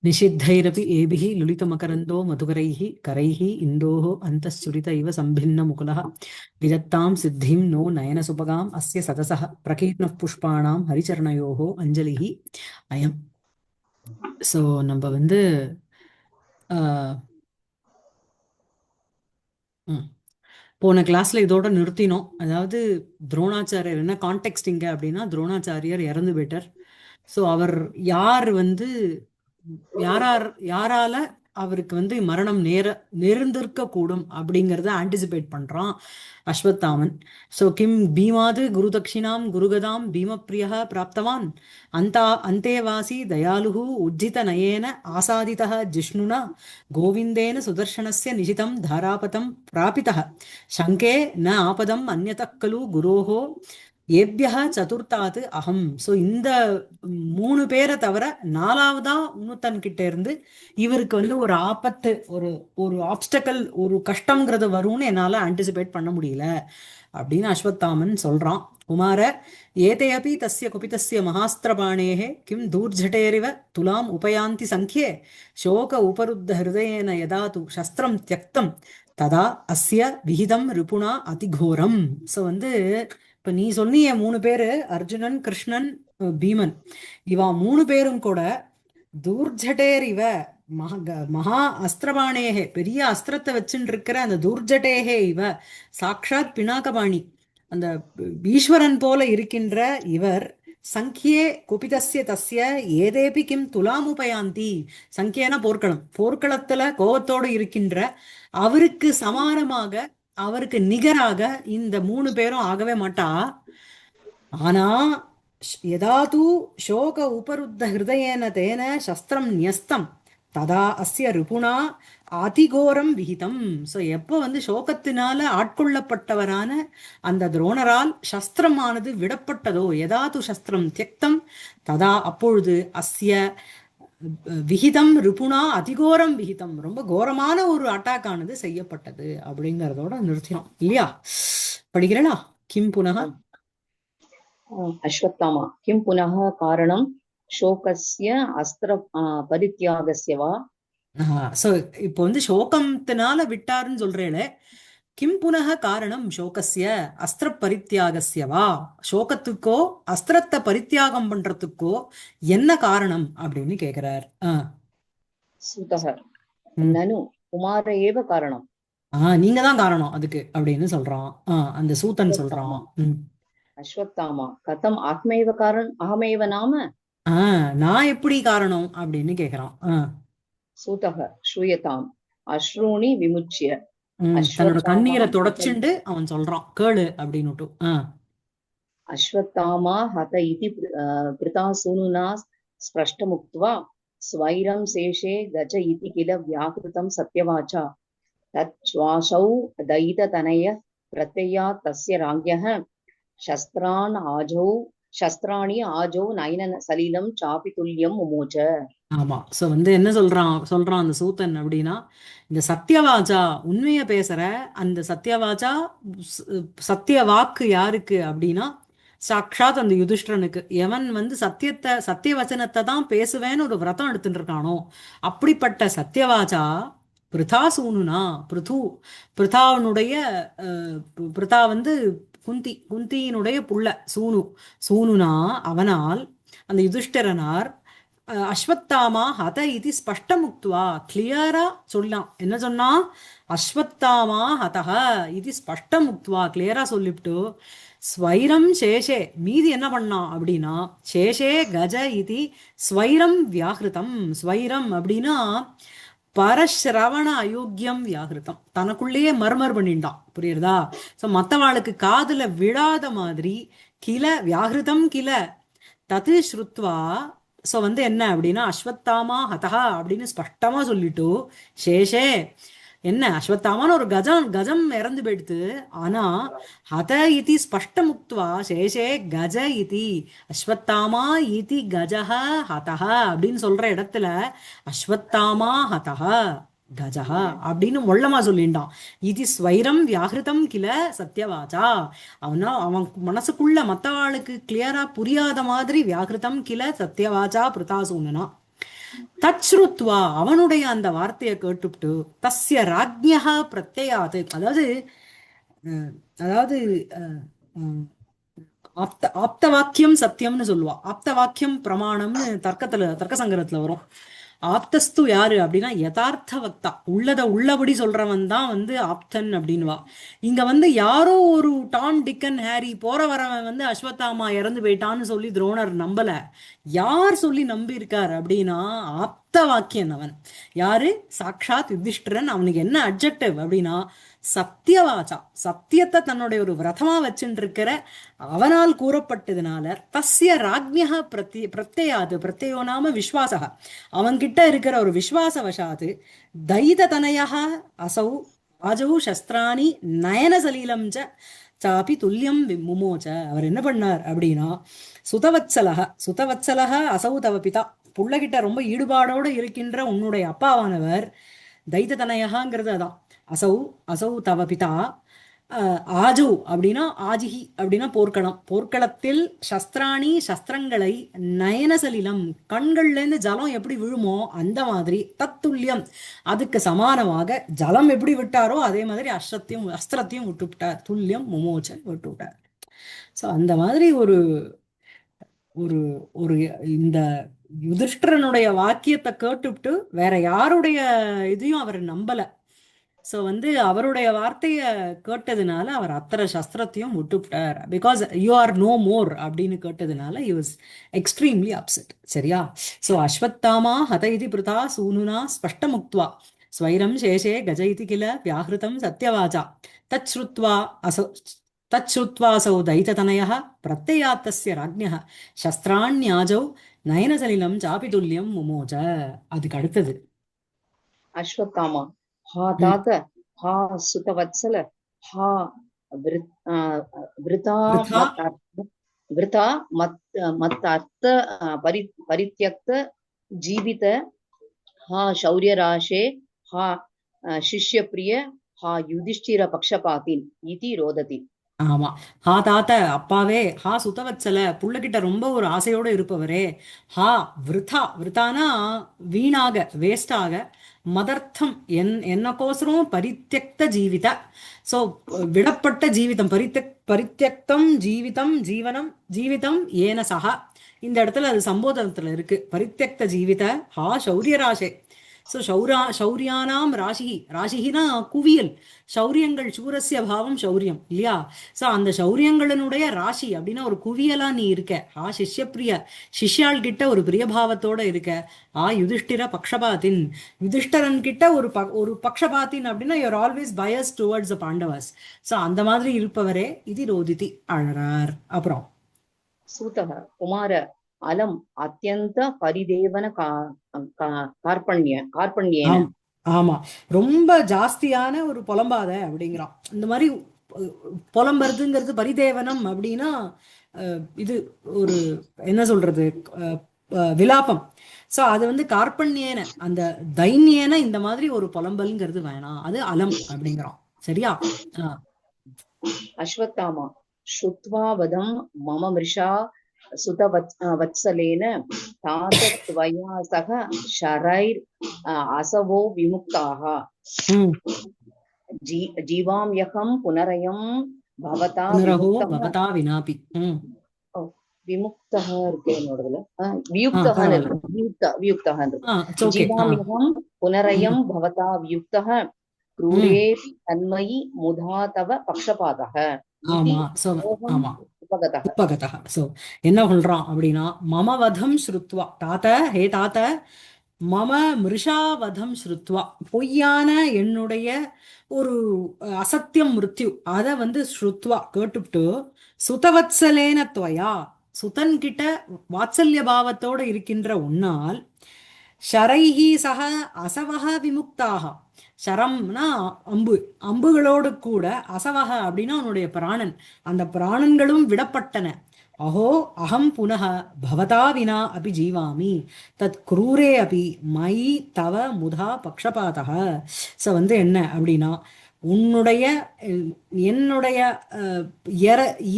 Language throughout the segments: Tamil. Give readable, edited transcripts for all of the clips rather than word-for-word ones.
निषिद्धैरपि एभिः लुलितमकरन्दो मधुकरैः करैः इन्दोः अन्तश्चुरित इव सम्भिन्नमुकुलः विदत्तां सिद्धिं नो नयनसुभगाम् अस्य सतसः प्रकीर्णः पुष्पाणां हरिचरणयोः अञ्जलिः अयम्. ஸோ நம்ம வந்து ஆஹ், ம், போன கிளாஸ்ல இதோட நிறுத்தினோம். அதாவது துரோணாச்சாரியர் என்ன கான்டெக்ட் இங்க அப்படின்னா, துரோணாச்சாரியர் இறந்து போயிட்டார். ஸோ அவர் யார் வந்து யாரார் யாரால அவருக்கு வந்து மரணம் நேர்ந்திருக்க கூடும் அப்படிங்கறத ஆன்டிசிபேட் பண்றான் அஸ்வத்தாமன். ஸோ கிம் பீமாது குரு தட்சிணாம் குருகதாம் பீமப்பிரியா பிராப்தவான் அந்தேவாசி தயாலுஹு உஜ்ஜித நயேன ஆசாதிதः ஜிஷ்ணுனா கோவிந்தேன சுதர்ஷனஸ்ய நிஷிதம் தாராபதம் பிராபிதः சங்கே ந ஆபதம் அந்யதः கலு குரோஹோ ஏபியா சதுர்த்தாது அகம். ஸோ இந்த மூணு பேரை தவிர நாலாவதா இன்னொருத்தன் கிட்ட இருந்து இவருக்கு வந்து ஒரு ஆபத்து, ஒரு ஒரு ஆப்ஸ்டக்கல், ஒரு கஷ்டம்ங்கிறது வரும்னு என்னால ஆன்டிசிபேட் பண்ண முடியல அப்படின்னு அஸ்வத்தாமன் சொல்றான். குமார ஏதேபி தஸ்ய குபிதஸ்ய மகாஸ்திரபாணேஹ கிம் தூர்ஜட்டேரிவ துலாம் உபயாந்தி சங்கியே சோக உபருத்த ஹிருதயேன யதா து சஸ்திரம் தியக்தம் ததா அஸ்ய விகிதம் ரிபுணா அதிகோரம். ஸோ வந்து இப்ப நீ சொன்னிய மூணு பேரு, அர்ஜுனன், கிருஷ்ணன், பீமன், இவா மூணு பேரும் கூட தூர்ஜட்டேர் இவ மகா அஸ்திரபாணேகே, பெரிய அஸ்திரத்தை வச்சுட்டு இருக்கிற அந்த தூர்ஜட்டேகே இவ சாக்ஷாத் பினாகபாணி, அந்த ஈஸ்வரன் போல இருக்கின்ற இவர் சங்கியே குபிதஸ்ய தஸ்ய ஏதேபி கிம் துலாமுபயாந்தி. சங்கியன போர்க்களம், போர்க்களத்துல கோவத்தோடு இருக்கின்ற அவருக்கு சமானமாக, அவருக்கு நிகராக இந்த மூணு பேரும் ஆகவே மாட்டா. ஆனா யதாது சோக உபருத்த ஹிருதயேன தேன சஸ்திரம் நியஸ்தம் ததா அஸ்ய ரிபுணா அதிகோரம் விகிதம். ஸோ எப்போ வந்து சோகத்தினால ஆட்கொள்ளப்பட்டவரான அந்த துரோணரால் சஸ்திரமானது விடப்பட்டதோ, யதாது சஸ்திரம் தியக்தம் ததா அப்பொழுது அஸ்ய விகிதம் ரிபுணா அதிகோரம் விகிதம், ரொம்ப கோரமான ஒரு அட்டாக் ஆனது செய்யப்பட்டது அப்படிங்கறதோட நிறுத்தினோம் இல்லையா? படிக்கிறேனா? கிம் புனக अश्वत्थामा किं पुनः कारणं शोकस्य अस्त्र परित्यागस्य वा? ஸோ இப்போ வந்து சோகத்தினால விட்டாருன்னு சொல்றேளே, கிம் புனக காரணம் சோகஸ்ய அஸ்திர பரித்தியாகஸ்யவா, சோகத்துக்கோ அஸ்திரத்தை பரித்தியாகம் பண்றதுக்கோ என்ன காரணம் அப்படின்னு கேக்குறார். सूतः ननु कुमार एव कारणम्. நீங்க தான் காரணம் அதுக்கு அப்படின்னு சொல்றான். அந்த சூத்தன் சொல்றான். अश्वत्थामा कथम आत्मैव कारण अहमेव नाम. நான் எப்படி காரணம் அப்படின்னு கேக்குறான். सूतः श्रूयताम् अश्रूणि विमुच्य. தன்னோட கண்ணீரை தொடச்சுண்டு அவன் சொல்றான் கேளு அப்படின்னுட்டு. अश्वत्थामा हत इति कृतासूनुना स्पष्टमुक्त्वा स्वैरं शेषे गज इति किल व्याकृतं सत्यवाचा तच्छ्वासौ दयिततनय प्रत्ययात् तस्य राज्ञः शस्त्राणि आजौ नयन सलिलं चापि तुल्यं मुमोच. ஆமா. சோ வந்து என்ன சொல்றான் அந்த சூத்தன் அப்படின்னா, இந்த சத்தியவாச்சா உண்மைய பேசுற அந்த சத்தியவாச்சா, சத்திய வாக்கு யாருக்கு அப்படின்னா சாக்ஷாத் அந்த யுதிஷ்டனுக்கு. எவன் வந்து சத்திய வச்சனத்தை தான் பேசுவேன்னு ஒரு விரதம் எடுத்துட்டு இருக்கானோ அப்படிப்பட்ட சத்தியவாச்சா பிருதா சூனுனா, பிருதாவனுடைய பிருதா வந்து குந்தியினுடைய புள்ள சூனுனா அவனால், அந்த யுதிஷ்டரனார் அஸ்வத்தாமா ஹத இது ஸ்பஷ்டமுக்துவா கிளியரா சொல்லலாம். என்ன சொன்னா, அஸ்வத்தாமா ஹதஹ இது ஸ்பஷ்டமுக்துவா கிளியரா சொல்லிவிட்டு ஸ்வைரம் சேஷே மீதி என்ன பண்ணான் அப்படின்னா, சேஷே கஜ இது ஸ்வைரம் வியாகிருதம். ஸ்வைரம் அப்படின்னா பரஸ்ரவண அயோக்கியம் வியாகிருத்தம், தனக்குள்ளேயே மர்மர் பண்ணிட்டான். புரியுறதா? ஸோ மற்றவாளுக்கு காதுல விழாத மாதிரி கில வியாகிருதம் கில தது ஸ்ருத்வா. ஸோ வந்து என்ன அப்படின்னா அஸ்வத்தாமா ஹதஹா அப்படின்னு ஸ்பஷ்டமா சொல்லிட்டு சேஷே என்ன அஸ்வத்தாமான்னு ஒரு கஜம் இறந்து போயிடுத்து. ஆனா ஹத இதி ஸ்பஷ்டமுக்துவா சேஷே கஜ இதி அஸ்வத்தாமா இதி கஜஹ ஹதஹ அப்படின்னு சொல்ற இடத்துல அஸ்வத்தாமா ஹதஹ கஜஹா அப்படின்னு மொள்ளமா சொல்லிண்டான். இது ஸ்வைரம் வியாகிருதம் கில சத்தியவாச்சா. அவன் மனசுக்குள்ள மற்றவாளுக்கு கிளியரா புரியாத மாதிரி வியாகிருதம் கில சத்தியவாச்சா பிருதாசூனா. தச்ருத்வா அவனுடைய அந்த வார்த்தையை கேட்டுப்ட்டு தஸ்ய ராஜ்ஞா பிரத்யாது, அதாவது அஹ், அதாவது அஹ், உம், ஆப்த வாக்கியம் சத்தியம்னு சொல்லுவா. ஆப்த வாக்கியம் பிரமாணம்னு தர்க்க சங்கரத்துல வரும். ஆப்தஸ்து யாரு அப்படின்னா யதார்த்த வக்தா, உள்ளத உள்ளபடி சொல்றவன் தான் வந்து ஆப்தன் அப்படின்வா. இங்க வந்து யாரோ ஒரு டாம் டிக்கன் ஹாரி போற வரவன் வந்து அஸ்வத்தாமா இறந்து போயிட்டான்னு சொல்லி துரோணர் நம்பல. யார் சொல்லி நம்பி இருக்கார் அப்படின்னா ஆப்த வாக்கியன் அவன். யாரு? சாக்ஷாத் யுதிஷ்டிரன். அவனுக்கு என்ன அட்ஜெக்டிவ் அப்படின்னா சத்தியவாச்சா, சத்தியத்தை தன்னுடைய ஒரு விரதமா வச்சுட்டு இருக்கிற அவனால் கூறப்பட்டதுனால தஸ்ய ராஜ்ஞா பிரத்யாது, பிரத்யோ நாம விஸ்வாசக, அவன்கிட்ட இருக்கிற ஒரு விஸ்வாசவசாத்து தைத தனயா அசௌ ஆஜௌ சஸ்திராணி நயன சலீலம் சாபி துல்லியம் முமோச்ச. அவர் என்ன பண்ணார் அப்படின்னா சுதவத்சலக அசௌ தவ பிதா, புள்ளகிட்ட ரொம்ப ஈடுபாடோடு இருக்கின்ற உன்னுடைய அப்பாவானவர் தைத்த தனயகாங்கிறது அதான். அசௌ அசௌ தவ பிதா ஆஜௌ அப்படின்னா ஆஜிஹி அப்படின்னா போர்க்களம், போர்க்களத்தில் சஸ்திராணி சஸ்திரங்களை நயனசலிலம் கண்கள்ல இருந்து ஜலம் எப்படி விழுமோ அந்த மாதிரி தத்துல்யம் அதுக்கு சமானமாக ஜலம் எப்படி விட்டாரோ அதே மாதிரி அஸ்திரத்தையும் விட்டு விட்டார். துல்லியம் முமோச்சன் விட்டு விட்டார். ஸோ அந்த மாதிரி ஒரு ஒரு ஒரு இந்த யுதிஷ்டிரனுடைய வாக்கியத்தை கேட்டுவிட்டு வேற யாருடைய இதையும் அவர் நம்பல. சோ வந்து அவருடைய வார்த்தைய கேட்டதுனால அவர் அத்தனை சஸ்திரத்தையும் விட்டுவிட்டார். Because you are no more அப்படின்னு கேட்டதுனால he was எக்ஸ்ட்ரீம்லி அப்செட். சரியா? சோ அஸ்வத்தாமா ஹத இதி பிருதா சூனுனா ஸ்பஷ்டமுக்த்வா ஸ்வைரம் சேஷே கஜ இதி கில வியாஹிருதம் சத்யவாச்சா தச்ருத்வா அசௌ தச்ருத்வாசௌ தைத்ததனயः பிரத்யயாத்தஸ்ய ராஜ்ஞः சஸ்திராண்யாஜௌ நயனசலிலம் சாபிதுல்யம் முமோஜ. அதுக்கு அடுத்தது அஸ்வத்தாமா ஹா ம், தாத்த ஹா சுதவத்சல ஹா விருதா விருதா விருதா மத் மத் அர்த்த பரித்யக்த ஜீவித ஹா சௌரியராஷே ஹா சிஷ்யப்பிரிய ஹா யுதிஷ்டிர பக்ஷபாதின் இதி ரோததி. ஆமா. ஹா தாத்த அப்பாவே, ஹா சுதவத்சல புள்ளகிட்ட ரொம்ப ஒரு ஆசையோட இருப்பவரே, ஹா விருதா விருதானா வீணாக வேஸ்டாக, மதர்த்தம் என்னக்கோசரம் பரித்தியக்த ஜீவித. சோ விடப்பட்ட ஜீவிதம், பரித்தியக்தம் ஜீவிதம் ஜீவனம் ஜீவிதம் ஏன சஹா. இந்த இடத்துல அது சம்போதனத்துல இருக்கு. பரித்தியக்த ஜீவித ஹா சௌரியராசே. ஸோ சௌரியானாம் ராசிஹி, ராசிஹினா குவியல், சௌரியங்கள் சூரஸ்ய பாவம் சௌரியம் இல்லையா? ஸோ அந்த சௌரியங்களினுடைய ராசி அப்படின்னா ஒரு குவியலா நீ இருக்க. சிஷ்யப்பிரிய, சிஷ்யாள் கிட்ட ஒரு பிரியபாவத்தோட இருக்க. யுதிஷ்டிர பக்ஷபாத்தின், யுதிஷ்டரன் கிட்ட ஒரு பக்ஷபாத்தின் அப்படின்னா you're always bias towards the Pandavas. So அந்த மாதிரி இருப்பவரே இது ரோதிதி அழறார். அப்புறம் சூதக குமார அலம் அத்தியந்த பரிதேவன கார்பண்யேன. ஆம், ஆமா, ரொம்ப ஜாஸ்தியான ஒரு புலம்பாத அப்படிங்கிறான். இந்த மாதிரி புலம்புறதுங்கிறது பரிதேவனம் அப்படின்னா இது ஒரு என்ன சொல்றது, விலாபம். சோ அது வந்து கார்பண்யேன அந்த தைன்யேன இந்த மாதிரி ஒரு புலம்பல்ங்கிறது வேணாம், அது அலம் அப்படிங்கிறான். சரியா? அஸ்வத்தாமா ஸ்ருத்வா வதம் மம மிருஷா சுதவத்சலேன தாதத்வயா சக ஷரைர் அசவோ விமுக்தாக ஜீவாம்யகம் புனரயம் பவதா பவதா வினாபி. விமுக்தா இருக்கு என்னோடதுல, வியுக்தகான்னு இருக்கு, வியுக்தகான்னு இருக்கு. ஜீவாம்யகம் புனரயம் பவதா வியுக்தः क्रूरेऽपि तन्मयि मुधा तव पक्षपातः इति உபகதः. சோ என்ன சொல்றான் அப்படின்னா மமவதம் ஸ்ருத்வா, தாத்த ஹே தாத்த, மம மிருஷாவதம் ஸ்ருத்வா பொய்யான என்னுடைய ஒரு அசத்தியம் மிருத்யு அதை வந்து ஸ்ருத்வா கேட்டுப்ட்டு சுதவத்சலேன துவயா சுதன் கிட்ட வாத்சல்ய பாவத்தோட இருக்கின்ற உன்னால் ஷரைஹி சக அசவக விமுக்தாக, ஷரம்னா அம்பு, அம்புகளோடு கூட அசவக அப்படின்னா உன்னுடைய பிராணன், அந்த பிராணன்களும் விடப்பட்டன. அஹோ அகம் புனக பவதா வினா அபி ஜீவாமி தத் குரூரே அபி மயி தவ முதா பக்ஷபாதக. ஸோ வந்து என்ன அப்படின்னா உன்னுடைய என்னுடைய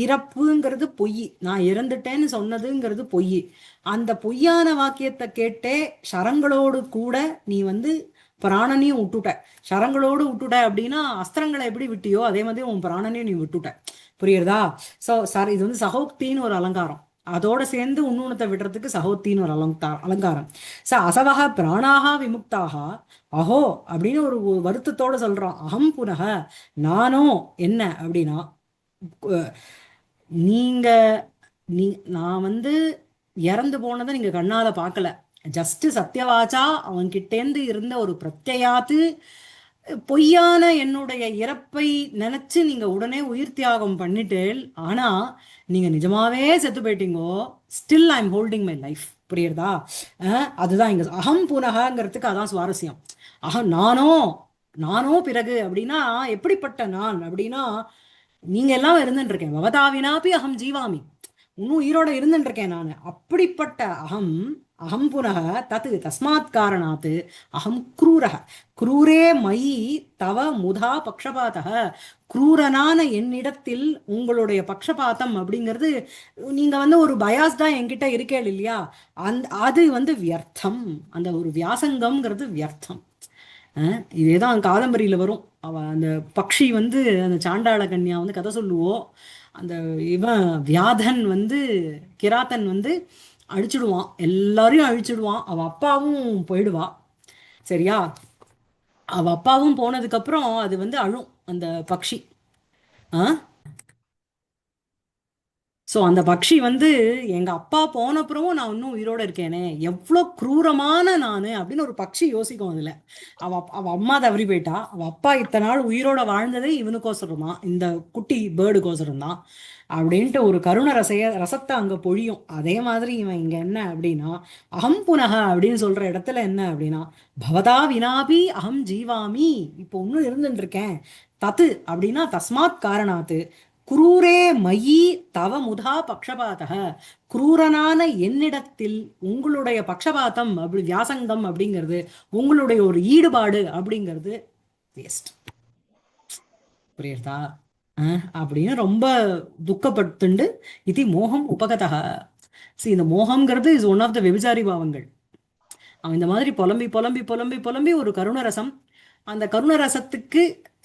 இறப்புங்கிறது பொய், நான் இறந்துட்டேன்னு சொன்னதுங்கிறது பொய். அந்த பொய்யான வாக்கியத்தை கேட்டே சரங்களோடு கூட நீ வந்து பிராணனையும் விட்டுட்ட. சரங்களோடு விட்டுட்ட அப்படின்னா அஸ்திரங்களை எப்படி விட்டியோ அதே மாதிரி உன் பிராணனையும் நீ விட்டுட்ட. புரியுறதா? ஸோ சார், இது வந்து சகோக்தின்னு ஒரு அலங்காரம். அதோட சேர்ந்து உன்னூனத்தை விடுறதுக்கு சகோக்தின்னு ஒரு அலங்காரம். அசவக பிராணாக விமுக்தாக அஹோ அப்படின்னு ஒரு வருத்தத்தோட சொல்றான். அகம் புனக, நானோ என்ன அப்படின்னா, நீங்க நீ நான் வந்து இறந்து போனதை நீங்க கண்ணால பார்க்கல. ஜஸ்ட் சத்தியவாச்சா அவன்கிட்டேந்து இருந்த ஒரு பிரத்யாத்து பொய்யான என்னுடைய இறப்பை நினைச்சு நீங்க உடனே உயிர் தியாகம் பண்ணிட்டேல். ஆனா நீங்க நிஜமாவே செத்து போயிட்டீங்கோ. Still I am holding my life. புரியுறதா? அதுதான் இங்க அகம் புனகங்கிறதுக்கு அதான் சுவாரஸ்யம். நானோ நானோ பிறகு அப்படின்னா எப்படிப்பட்ட நான் அப்படின்னா, நீங்க எல்லாம் இருந்துட்டு இருக்கேன். பவதாவினாப்பி அகம் ஜீவாமி, இன்னும் உயிரோட இருந்துட்டு இருக்கேன் நான். அப்படிப்பட்ட அகம் அகம் புனக தத்து தஸ்மாத் காரணாத்து அகம் குரூரக குரூரே மயி தவ முதா பக்ஷபாதக. குரூரனான என்னிடத்தில் உங்களுடைய பக்ஷபாதம் அப்படிங்கிறது, நீங்க வந்து ஒரு பயாஸ் தான் என்கிட்ட இருக்கேள் இல்லையா, அது வந்து வியர்த்தம். அந்த ஒரு வியாசங்கம்ங்கிறது வியர்த்தம். இதேதான் காதம்பரியில வரும். அவ அந்த பக்ஷி வந்து அந்த சாண்டாள கன்யா வந்து கதை சொல்லுவோம். அந்த இவன் வியாதன் வந்து கிராத்தன் வந்து அழிச்சிடுவான், எல்லாரையும் அழிச்சிடுவான். அவ அப்பாவும் போயிடுவா. சரியா? அவ அப்பாவும் போனதுக்கு அப்புறம் அது வந்து அழும் அந்த பக்ஷி. ஆஹ் ஸோ அந்த பக்ஷி வந்து எங்க அப்பா போனப்புறமும் நான் இன்னும் உயிரோட இருக்கேனே, எவ்வளோ குரூரமான நானு அப்படின்னு ஒரு பக்ஷி யோசிக்கும். அதுல அவ அம்மா தவறி போயிட்டா. அவ அப்பா இத்தனை நாள் உயிரோட வாழ்ந்ததே இவனுக்கோசரம் தான், இந்த குட்டி பேர்டுக்கோசரம் தான் அப்படின்ட்டு ஒரு கருண ரசத்தை அங்க பொழியும். அதே மாதிரி இவன் இங்க என்ன அப்படின்னா, அகம் புனக அப்படின்னு சொல்ற இடத்துல என்ன அப்படின்னா, பவதா வினாபி அகம் ஜீவாமி, இப்போ இன்னும் இருந்துட்டு இருக்கேன். தத்து அப்படின்னா தஸ்மாத் காரணாத்து குரூரே மயி தவ முதா பக்ஷபாதக, குரூரனான என்னிடத்தில் உங்களுடைய பக்ஷபாதம் அப்படி வியாசங்கம் அப்படிங்கிறது, உங்களுடைய ஒரு ஈடுபாடு அப்படிங்கிறது வேஸ்ட். புரியுறதா? அப்படின்னு ரொம்ப துக்கப்பட்டுண்டு இது மோகம் உபகதக. இந்த மோகம்ங்கிறது இஸ் ஒன் ஆஃப் த வெபிசாரி பாவங்கள். அவன் இந்த மாதிரி புலம்பி புலம்பி புலம்பி புலம்பி ஒரு கருணரசம், அந்த கருணரசத்துக்கு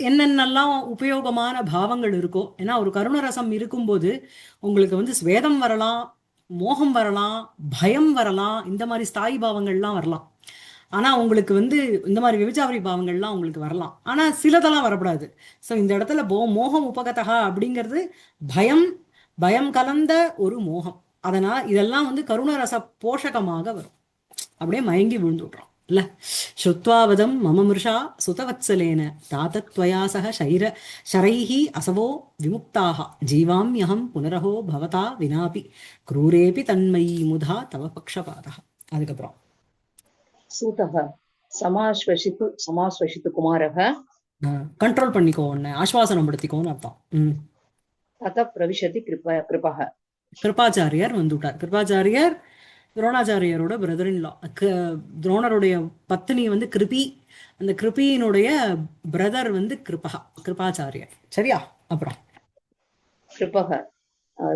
என்னென்னலாம் உபயோகமான பாவங்கள் இருக்கோ. ஏன்னா ஒரு கருணரசம் இருக்கும்போது உங்களுக்கு வந்து ஸ்வேதம் வரலாம், மோகம் வரலாம், பயம் வரலாம், இந்த மாதிரி ஸ்தாயி பாவங்கள்லாம் வரலாம். ஆனா உங்களுக்கு வந்து இந்த மாதிரி விபச்சாரி பாவங்கள்லாம் உங்களுக்கு வரலாம், ஆனா சிலதெல்லாம் வரக்கூடாது. ஸோ இந்த இடத்துல மோகம் உபகதகா அப்படிங்கிறது பயம், பயம் கலந்த ஒரு மோகம். அதனால் இதெல்லாம் வந்து கருணரச போஷகமாக வரும். அப்படியே மயங்கி விழுந்துடுறோம் இல்ல. ஸ்ருத்வாவதம் மம மிருஷா சுதவத்சலேன தாத்தத்வயா சக ஷரைஹி அசவோ விமுக்தாக ஜீவாம்யகம் புனரஹோ பவதா வினாபி குரூரேபி தன்மயி முதா தவ பக்ஷபாதா. அதுக்கப்புறம் சூதக சமாஸ்வசித்து குமாரக, கண்ட்ரோல் பண்ணிக்கோ, ஒன்னு ஆஸ்வாசனம் படுத்திக்கோன்னு அர்த்தம். தத பிரவிஷதி கிருபக, கிருபாச்சாரியார் வந்துட்டார். கிருபாச்சாரியார் துரோணாச்சாரியரோட பிரதர் இன் லா. துரோணருடைய பத்னி வந்து கிருபி, அந்த கிருபியினுடைய பிரதர் வந்து கிருபாச்சாரியர். சரியா? அப்புறம் கிருபக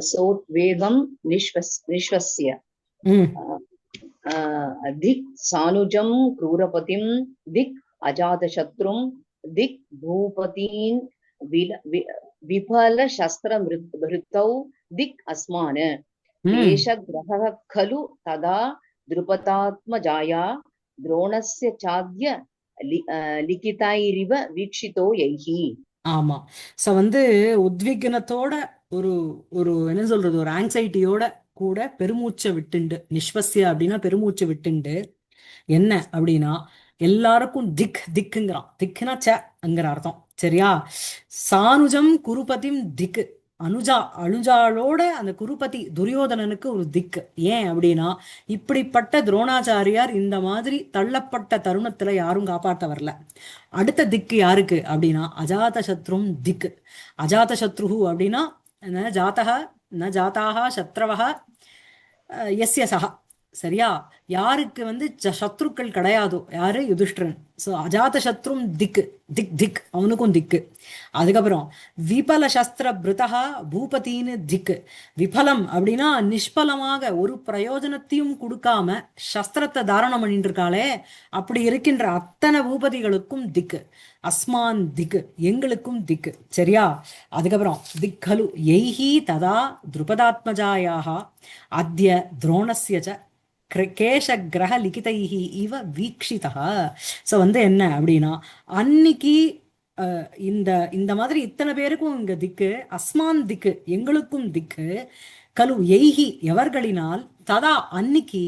சோத்வேகம் நிஸ்வஸ்ய திக் சானுஜம் க்ரூரபதிம் திக் அஜாதசத்ரும் திக் பூபதீன் விபல சஸ்திர மிருத்தௌ திக் அஸ்மான ஏஷ கிரஹ கலு ததா திருபதாத்மஜாயா துரோணஸ்ய சாத்ய லிகிதாயிரிவ வீக்ஷிதோ யைஹி. ஆமா. சோ வந்து உத்விக்னத்தோட ஒரு ஒரு என்ன சொல்றது, ஒரு ஆங்ஸைட்டியோட கூட பெருமூச்சை விட்டுண்டு, நிஸ்வசிய அப்படின்னா பெருமூச்சை விட்டுண்டு என்ன அப்படின்னா எல்லாருக்கும் திக் திக்குங்கிறான். திக்குனா சங்கிற அர்த்தம். சரியா? சானுஜம் குருபதிம் திக்கு, அனுஜாளோட அந்த குருபதி துரியோதனனுக்கு ஒரு திக்கு. ஏன் அப்படின்னா இப்படிப்பட்ட துரோணாச்சாரியார் இந்த மாதிரி தள்ளப்பட்ட தருணத்துல யாரும் காப்பாற்ற வரல. அடுத்த திக்கு யாருக்கு அப்படின்னா அஜாத சத்ரும் திக்கு. அஜாத சத்ரு அப்படின்னா ஜாத்தக ந ஜாத்தாக சத்ரவக எஸ்ய சக. சரியா? யாருக்கு வந்து சத்ருக்கள் கிடையாதோ, யாரு? யுதிஷ்டிரன். ஸோ அஜாத சத்ரும் திக்கு, திக் திக், அவனுக்கும் திக்கு. அதுக்கப்புறம் விபல சஸ்திர பிருதா பூபதின்னு திக்கு. விபலம் அப்படின்னா நிஷ்பலமாக ஒரு பிரயோஜனத்தையும் கொடுக்காம சஸ்திரத்தை தாரணம் பண்ணிட்டு இருக்காளே, அப்படி இருக்கின்ற அத்தனை பூபதிகளுக்கும் திக்கு. அஸ்மான் திக்கு, எங்களுக்கும் திக்கு. சரியா? அதுக்கப்புறம் திக்கலு எய்ஹி ததா துருபதாத்மஜாயாக அத்ய துரோணஸ்ய ச கேஷ கிரக லிகிதைஹி இவ வீக்ஷிதா. ஸோ வந்து என்ன அப்படின்னா, அன்னைக்கு இந்த இந்த மாதிரி இத்தனை பேருக்கும் இங்க திக்கு. அஸ்மான் திக்கு, எங்களுக்கும் திக்கு. கலு எய்ஹி, எவர்களினால், ததா அன்னிக்கு,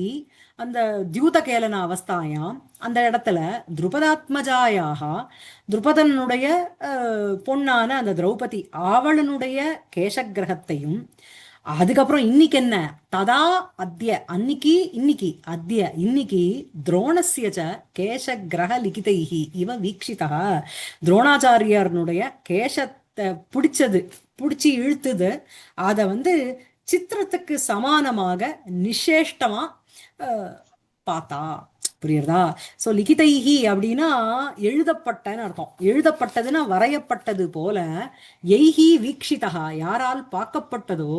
அந்த தியூத கேலன அவஸ்தாயாம், அந்த இடத்துல துருபதாத்மஜாயாக, துருபதனுடைய பொண்ணான அந்த திரௌபதி அவளனுடைய கேசக்கிரகத்தையும், அதுக்கப்புறம் இன்னைக்கு என்ன, ததா அத்ய, அன்னிக்கு இன்னைக்கு, அத்ய இன்னைக்கு, துரோணஸ்யச்ச கேசக்கிரக லிகிதைஹி இவ வீக்ஷிதா, துரோணாச்சாரியனுடைய கேசத்தை பிடிச்சது, பிடிச்சி இழுத்துது, அதை வந்து சித்திரத்துக்கு சமானமாக நிசேஷ்டமா பார்த்தா. புரியுறதா? ஸோ லிகிதைஹி அப்படின்னா எழுதப்பட்டன்னு அர்த்தம். எழுதப்பட்டதுன்னா வரையப்பட்டது போல. எய்ஹி வீக்ஷிதா, யாரால் பார்க்கப்பட்டதோ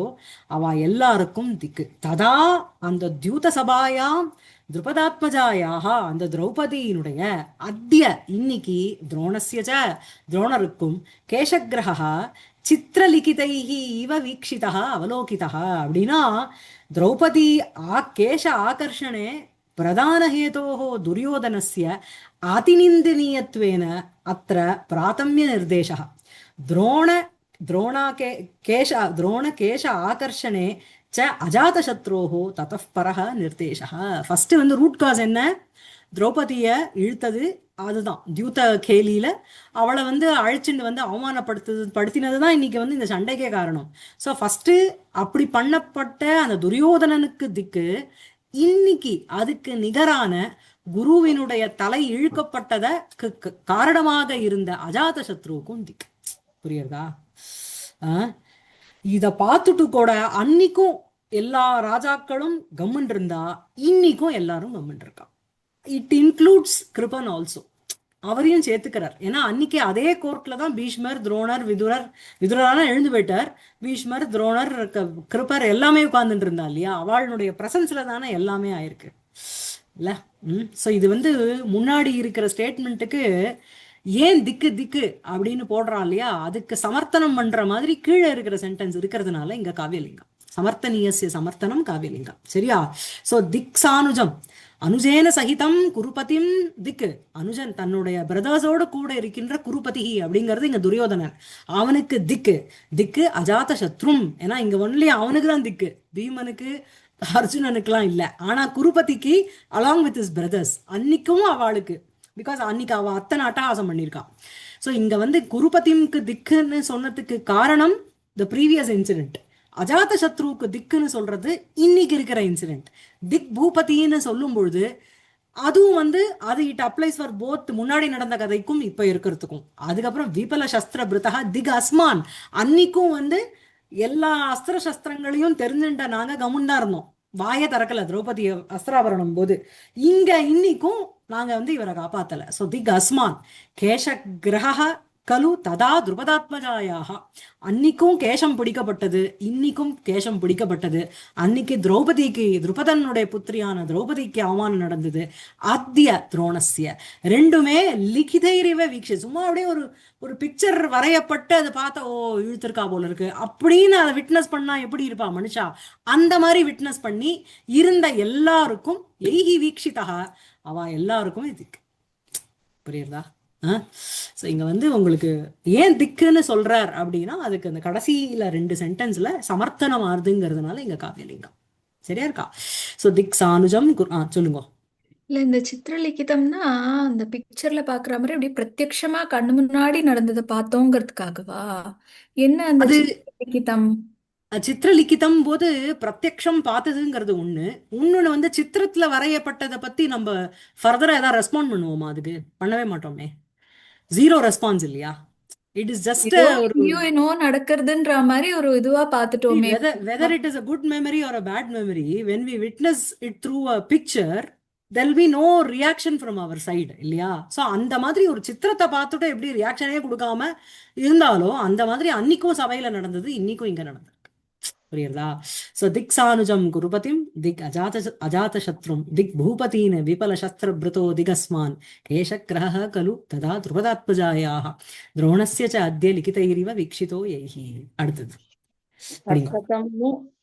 அவ எல்லாருக்கும் திக்கு. ததா அந்த தியூத சபாயாம் துருபதாத்மஜாயாக, அந்த திரௌபதியினுடைய அத்ய இன்னைக்கு, துரோணஸ்யஜ துரோணருக்கும், கேசக்கிரகா சித்திரலிகிதைஹி இவ வீக்ஷிதா அவலோகிதா அப்படின்னா, திரௌபதி கேஷ ஆகர்ஷணே பிரதானஹேதோः दुर्योधनस्य आतिनिन्दनीयत्वेन अत्र प्राथम्यनिर्देशः। द्रोण द्रोणाके केश द्रोणकेश आकर्षणे च अजातशत्रोः ततः परः निर्देशः. ஃபர்ஸ்ட் வந்து ரூட் காஸ் என்ன? திரௌபதியை இழுத்தது அதுதான். தியூத கேலியில அவளை வந்து அழைச்சிட்டு வந்து படுத்தினது தான் இன்னைக்கு வந்து இந்த சண்டைக்கே காரணம். ஸோ ஃபர்ஸ்ட் அப்படி பண்ணப்பட்ட அந்த துரியோதனனுக்கு திக்கு. இன்னைக்கு அதுக்கு நிகரான குருவினுடைய தலை இழுக்கப்பட்டத காரணமாக இருந்த அஜாத சத்ருவுக்கும் திக்கு. புரியுறதா? இத பார்த்துட்டு கூட அன்னைக்கும் எல்லா ராஜாக்களும் கம்மன் இருந்தா, இன்னைக்கும் எல்லாரும் கம்மன் இருக்கா. இட் இன்க்ளூட்ஸ் கிருபன் ஆல்சோ, அவரையும் சேர்த்துக்கிறார். ஏன்னா அன்னைக்கு அதே கோர்ட்ல தான் பீஷ்மர், துரோணர், விதுரரான எழுந்து போயிட்டார். பீஷ்மர், துரோணர், கிருப்பர் எல்லாமே உட்கார்ந்துட்டு இருந்தா இல்லையா? அவளுடைய பிரசன்ஸ்ல தானே எல்லாமே ஆயிருக்கு இல்ல. ஸோ இது வந்து முன்னாடி இருக்கிற ஸ்டேட்மெண்ட்டுக்கு ஏன் திக்கு திக்கு அப்படின்னு போடுறான் இல்லையா, அதுக்கு சமர்த்தனம் பண்ற மாதிரி கீழே இருக்கிற சென்டென்ஸ் இருக்கிறதுனால இங்க காவியலிங்கம். சமர்த்தனீயசிய சமர்த்தனம் காவியலிங்கம். சரியா? ஸோ திக் சானுஜம் அனுஜேன சகிதம் குருபதிம் திக்கு. அனுஜன் தன்னுடைய பிரதர்ஸோடு கூட இருக்கின்ற குருபதி அப்படிங்கிறது இங்க துரியோதனன். அவனுக்கு திக்கு. திக்கு அஜாத சத்ரும். ஏன்னா இங்க ஒன்லி அவனுக்கு தான் திக்கு, பீமனுக்கு அர்ஜுனனுக்குலாம் இல்லை. ஆனா குருபதிக்கு அலாங் வித் இஸ் பிரதர்ஸ் அன்னைக்கும் அவளுக்கு, பிகாஸ் அன்னைக்கு அவ அத்தனை அட்டகாசம் பண்ணியிருக்கான். ஸோ இங்க வந்து குருபதிக்கு திக்குன்னு சொன்னதுக்கு காரணம் த ப்ரீவியஸ் இன்சிடென்ட். அஜாத சத்ருவுக்கு திக்குன்னு சொல்றது இன்னைக்கு இருக்கிற இன்சிடென்ட். திக் பூபதின்னு சொல்லும் பொழுது அதுவும் வந்து அது இட் அப்ளைஸ் ஃபார் போத் முன்னாடி நடந்த கதைக்கும் இப்ப இருக்கிறதுக்கும். அதுக்கப்புறம் விபல சஸ்திர பிருத்தகா திக் அஸ்மான், அன்னைக்கும் வந்து எல்லா அஸ்திர சஸ்திரங்களையும் தெரிஞ்சுட்ட நாங்க கமுன்னா இருந்தோம், வாய திறக்கல திரௌபதி அஸ்திராபரணம் போது. இங்க இன்னைக்கும் நாங்க வந்து இவரை காப்பாத்தல. ஸோ திக் அஸ்மான் கேஷ கிரக கலு ததா துருபதாத்மஜாயாக, அன்னைக்கும் கேசம் பிடிக்கப்பட்டது, இன்னைக்கும் கேசம் பிடிக்கப்பட்டது. அன்னைக்கு திரௌபதிக்கு, துருபதனுடைய புத்திரியான திரௌபதிக்கு அவமானம் நடந்தது. அத்திய துரோணஸ்ய, ரெண்டுமே லிகிதைரிவ வீக்ஷ, சும்மா அப்படியே ஒரு ஒரு பிக்சர் வரையப்பட்டு அதை பார்த்தா ஓ இழுத்திருக்கா போல இருக்கு அப்படின்னு அதை விட்னஸ் பண்ணா எப்படி இருப்பா மனுஷா, அந்த மாதிரி விட்னஸ் பண்ணி இருந்த எல்லாருக்கும் எய்ஹி வீக்ஷிதா, அவ எல்லாருக்கும் இதுக்கு. புரியுறதா? ஸோ இங்க வந்து உங்களுக்கு ஏன் திக்குன்னு சொல்றார் அப்படின்னா, அதுக்கு அந்த கடைசியில 2 சென்டென்ஸ்ல சமர்த்தனம் ஆறுதுங்கிறதுனால இங்க காவியலிங்கம். சரியா இருக்கா? ஸோ திக் சானுஜம் சொல்லுங்க. இல்ல இந்த சித்திரலிகிதம்னா அந்த பிக்சர்ல பாக்குற மாதிரி அப்படியே பிரத்யக்ஷமா கண்ணு முன்னாடி நடந்ததை பார்த்தோங்கிறதுக்காகவா? என்ன அந்த அது சித்திரலிகிதம்? சித்திரலிக்கிதம் போது பிரத்யக்ஷம் பார்த்ததுங்கிறது ஒண்ணு வந்து சித்திரத்துல வரையப்பட்டதை பத்தி நம்ம ஃபர்தரா ஏதாவது ரெஸ்பாண்ட் பண்ணுவோமா? அதுக்கு பண்ணவே மாட்டோமே. 0 ரெஸ்பான்ஸ் இல்லையா? இட் இஸ் ஜஸ்ட் ஏதோ ஒரு எங்கேயோ என்னோ நடக்கிறதுன்ற மாதிரி ஒரு இதுவா see, பார்த்துட்டோமே. whether it is a good memory or a bad memory, when we witness it through a picture, there'll be no reaction from our side, இல்லையா? ஸோ அந்த மாதிரி ஒரு சித்திரத்தை பார்த்துட்டு எப்படி ரியாக்ஷனே கொடுக்காம இருந்தாலும் அந்த மாதிரி அன்னைக்கும் சபையில நடந்தது, இன்னைக்கும் இங்க நடந்தது. புரியுறதா? ஸோ திக் சானுஜம் குருபதிம் திக் அஜாத சத்ரும் திக் பூபதீன் விபல சஸ்திர பிரதோ திகஸ்மான் கேஷக்கிரஹ கலு ததா துருபதாத்மஜாயாக துரோணஸ்ய ச அத்ய லிகிதைரிவ வீக்ஷிதோ யைஹி. அடுத்தது படிங்க.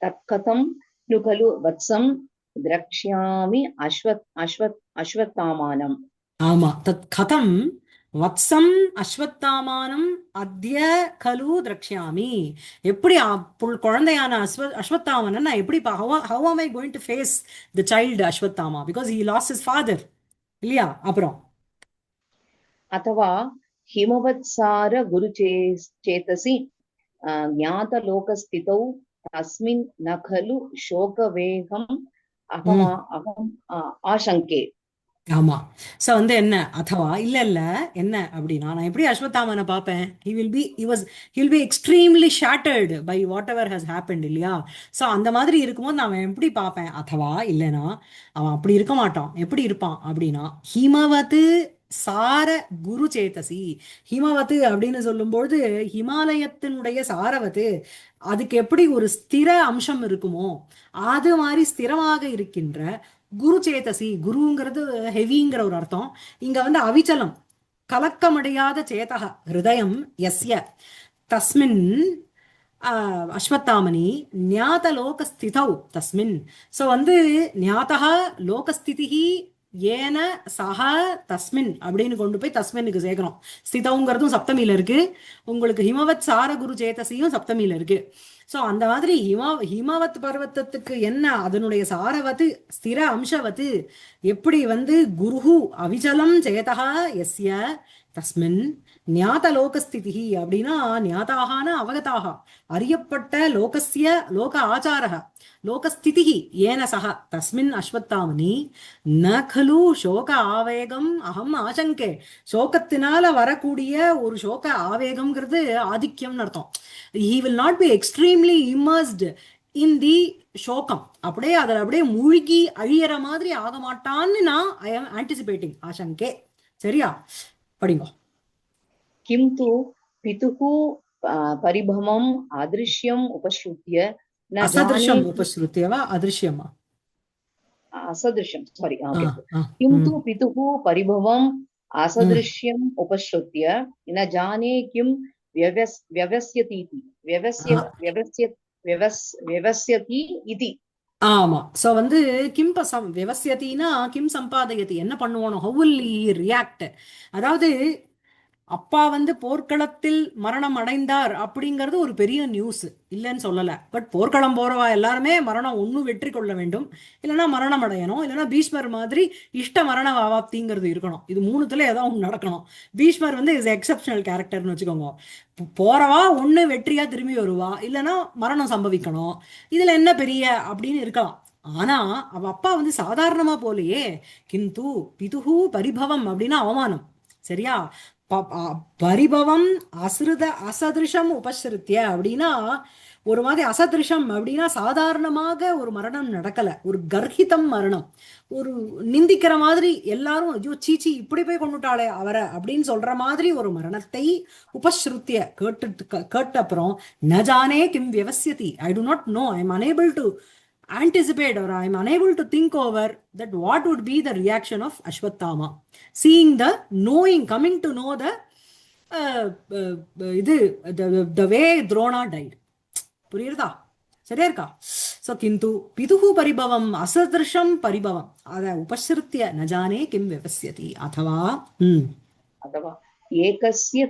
தற்கதம் நு கலு வத்சம் திரக்ஷ்யாமி அஸ்வத்தாமானம். ஆமா, தத் கதம் வத்சம் அஸ்வத்தாமானம் அத்ய கலு திரக்ஷ்யாமி. எப்படி குழந்தையான அஸ்வத்தாமனன் நான் எப்படி how am I going to face the child Ashwatthama, because he lost his father, இல்லையா? அப்புறம் அथवा ஹிமவத்சார குரு சேதசி ஞாதலோகஸ்திதௌ தஸ்மின் ந கலு சோகவேகம் அகம் ஆசங்கே. ஆமா. சோ வந்து என்ன அதவா இல்ல என்ன அப்படின்னா, நான் எப்படி அஸ்வத்தாமனை பார்ப்பேன்? he'll be extremely shattered by whatever has happened, இல்லையா? சோ அந்த மாதிரி இருக்கும்போது நான் அவன் எப்படி பார்ப்பேன்? அதவா இல்லைனா அவன் அப்படி இருக்க மாட்டான். எப்படி இருப்பான் அப்படின்னா, ஹிமவத் சார குரு சேதசி. ஹிமவத் அப்படின்னு சொல்லும்போது ஹிமாலயத்தினுடைய சாரவத்து, அதுக்கு எப்படி ஒரு ஸ்திர அம்சம் இருக்குமோ அது மாதிரி ஸ்திரமாக இருக்கின்ற குரு சேதசி. குருங்கிறது ஹெவிங்கிற ஒரு அர்த்தம். இங்க வந்து அவிச்சலம், கலக்கமடையாத சேதக ஹிருதயம் எஸ்ய தஸ்மின் அஸ்வத்தாமனி ஞாத லோகஸ்திதௌ தஸ்மின். ஸோ வந்து ஞாதா லோகஸ்திதிஹி ஏன சஹ தஸ்மின் அப்படின்னு கொண்டு போய் தஸ்மின்னுக்கு சேர்க்கிறோம். ஸ்திதவுங்கிறதும் சப்தமியில இருக்கு, உங்களுக்கு ஹிமவத் சார குரு சேதசியும் சப்தமியில இருக்கு. ஸோ அந்த மாதிரி ஹிமவத் பர்வத்தத்துக்கு என்ன அதனுடைய சாரவத்து ஸ்திர அம்சவத்து எப்படி வந்து குருஹு அவிச்சலம் சேதா எஸ்ய தஸ்மின் ஞாத லோகஸ்திதிஹி அப்படின்னா ஞாதாகான அவகதாக அறியப்பட்ட லோகஸ்ய லோக ஆச்சாரக லோகஸ்திதிஹி ஏன சக தஸ்மின் அஸ்வத்தாமனி ந கலு சோக ஆவேகம் அகம் ஆசங்கே. சோகத்தினால வரக்கூடிய ஒரு சோக ஆவேகம்ங்கிறது ஆதிக்கம்னு அர்த்தம். he will not be extremely immersed in the சோகம், அப்படியே அதில் அப்படியே மூழ்கி அழியற மாதிரி ஆக மாட்டான்னு நான் ஐ ஆம் ஆன்டிசிபேட்டிங் ஆசங்கே. சரியா? படிங்க. கிம் து பிதுஹு பரிபமம் அதிருஷ்யம் உபஸ்ருத்ய ந அசதிருஷம் ஜானே. உபஸ்ருத்தியவா அதிருஷ்யமா? அசதிருஷ்யம், சாரி. கிம் து பிதுஹு பரிபவம் அசதிருஷ்யம் உபஸ்ருத்ய ந ஜானே கிம் व्यवस्यतीति व्यवस्यति इति. ஆமா. சோ வந்து கிம் விவசியத்தினா கிம் சம்பாதயதி, என்ன பண்ணுவானோ, how will he react. அதாவது அப்பா வந்து போர்க்களத்தில் மரணம் அடைந்தார் அப்படிங்கிறது ஒரு பெரிய நியூஸ், இல்லைன்னு சொல்லல. பட் போர்க்களம் போறவா எல்லாருமே மரணம் ஒன்னும் வெற்றி கொள்ள வேண்டும், இல்லைன்னா மரணம் அடையணும், இல்லைன்னா பீஷ்மர் மாதிரி இஷ்ட மரண வாவாப்திங்கிறது இருக்கணும். இது மூணுத்துல ஏதோ ஒன்று நடக்கணும். பீஷ்மர் வந்து இஸ் எக்ஸப்ஷனல் கேரக்டர்னு வச்சுக்கோங்க. போறவா ஒண்ணு வெற்றியா திரும்பி வருவா, இல்லைன்னா மரணம் சம்பவிக்கணும். இதுல என்ன பெரிய அப்படின்னு இருக்கலாம். ஆனா அவ அப்பா வந்து சாதாரணமா போலையே. கிந்து பிதுஹு பரிபவம் அப்படின்னா அவமானம், சரியா? பரிபவம் அசதிருஷம் உபஸ்ருத்திய அப்படின்னா ஒரு மாதிரி அசதிருஷம் அப்படின்னா சாதாரணமாக ஒரு மரணம் நடக்கல, ஒரு கர்ஹிதம் மரணம், ஒரு நிந்திக்கிற மாதிரி எல்லாரும் ஐயோ சீச்சி இப்படி போய் கொண்டுட்டாளே அவரை அப்படின்னு சொல்ற மாதிரி ஒரு மரணத்தை உபஸ்ருத்திய கேட்ட அப்புறம் நஜானே கிம் விவசியதி, I do not know, I am unable to anticipate or I am unable to think over that what would be the reaction of Ashwathama seeing the knowing, coming to know the the way Drona died. புரியுறதா? சரியா இருக்கா? சோ கிந்து பிதுஹு பரிபவம் அசதிருஷம் பரிபவம் அத உபஸ்ருத்திய நஜானே கிம் விவஸ்யதி அதவா ஏகஸ்ய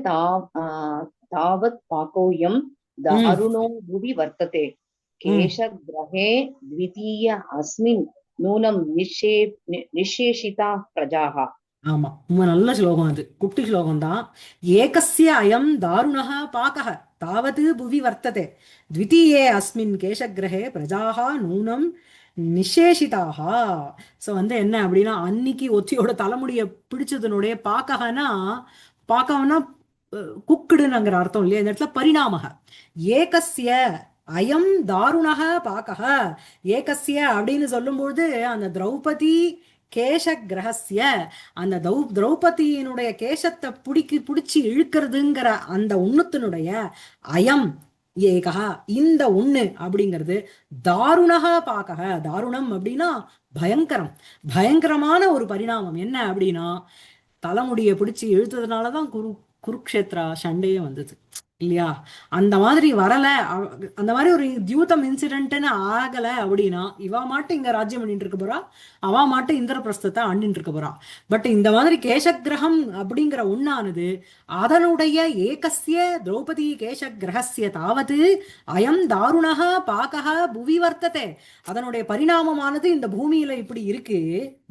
தாவத் பாகோயம் தாருணோ புவி வர்த்ததே கேஷக்ரஹே த்விதீய அஸ்மின் நூனம் நிஷேஷிதா பிரஜாஹ. ஆமா, ரொம்ப நல்ல ஸ்லோகம் அது, குட்டி ஸ்லோகம் தான். ஏகஸ்ய அயம் தாருணः பாகः தாவத் புவி வர்த்ததே த்விதீயே அஸ்மின் கேஷக்ரஹே பிரஜாஹ நூனம் நிஷேஷிதாக. ஸோ வந்து என்ன அப்படின்னா, அன்னைக்கு ஒத்தியோட தலைமுடிய பிடிச்சதுனுடைய பாக்ககனா குக்குடுங்கிற அர்த்தம் இல்லையா, இந்த இடத்துல பரிணாமக. ஏகஸ்ய அயம் தாருணக பாக்கக. ஏகஸ்ய அப்படின்னு சொல்லும்போது அந்த திரௌபதி கேச கிரகஸ்ய, அந்த திரௌபதியினுடைய கேசத்தை பிடிச்சி இழுக்கிறதுங்கிற அந்த ஒண்ணுத்தினுடைய அயம் ஏகா, இந்த ஒண்ணு அப்படிங்கிறது தாருணக பாக்கக. தாருணம் அப்படின்னா பயங்கரம், பயங்கரமான ஒரு பரிணாமம். என்ன அப்படின்னா தலைமுடியை பிடிச்சி இழுத்ததுனாலதான் குருக்ஷேத்ரா சண்டையே வந்தது இல்லையா. அந்த மாதிரி வரல, அந்த மாதிரி ஒரு தியூதம் இன்சிடென்ட்னு ஆகல அப்படின்னா இவா மாட்டு இங்க ராஜ்யம் பண்ணிட்டு இருக்க போறா, அவா மாட்டு இந்திரபிரஸ்தத்தை ஆண்டின்னு இருக்க போறா. பட் இந்த மாதிரி கேசக்கிரகம் அப்படிங்கிற ஒண்ணானது அதனுடைய ஏகஸ்ய திரௌபதி கேசக்கிரகஸ்ய தாவது அயம் தாருணக பாகக புவி வர்த்ததே, அதனுடைய பரிணாமமானது இந்த பூமியில இப்படி இருக்கு.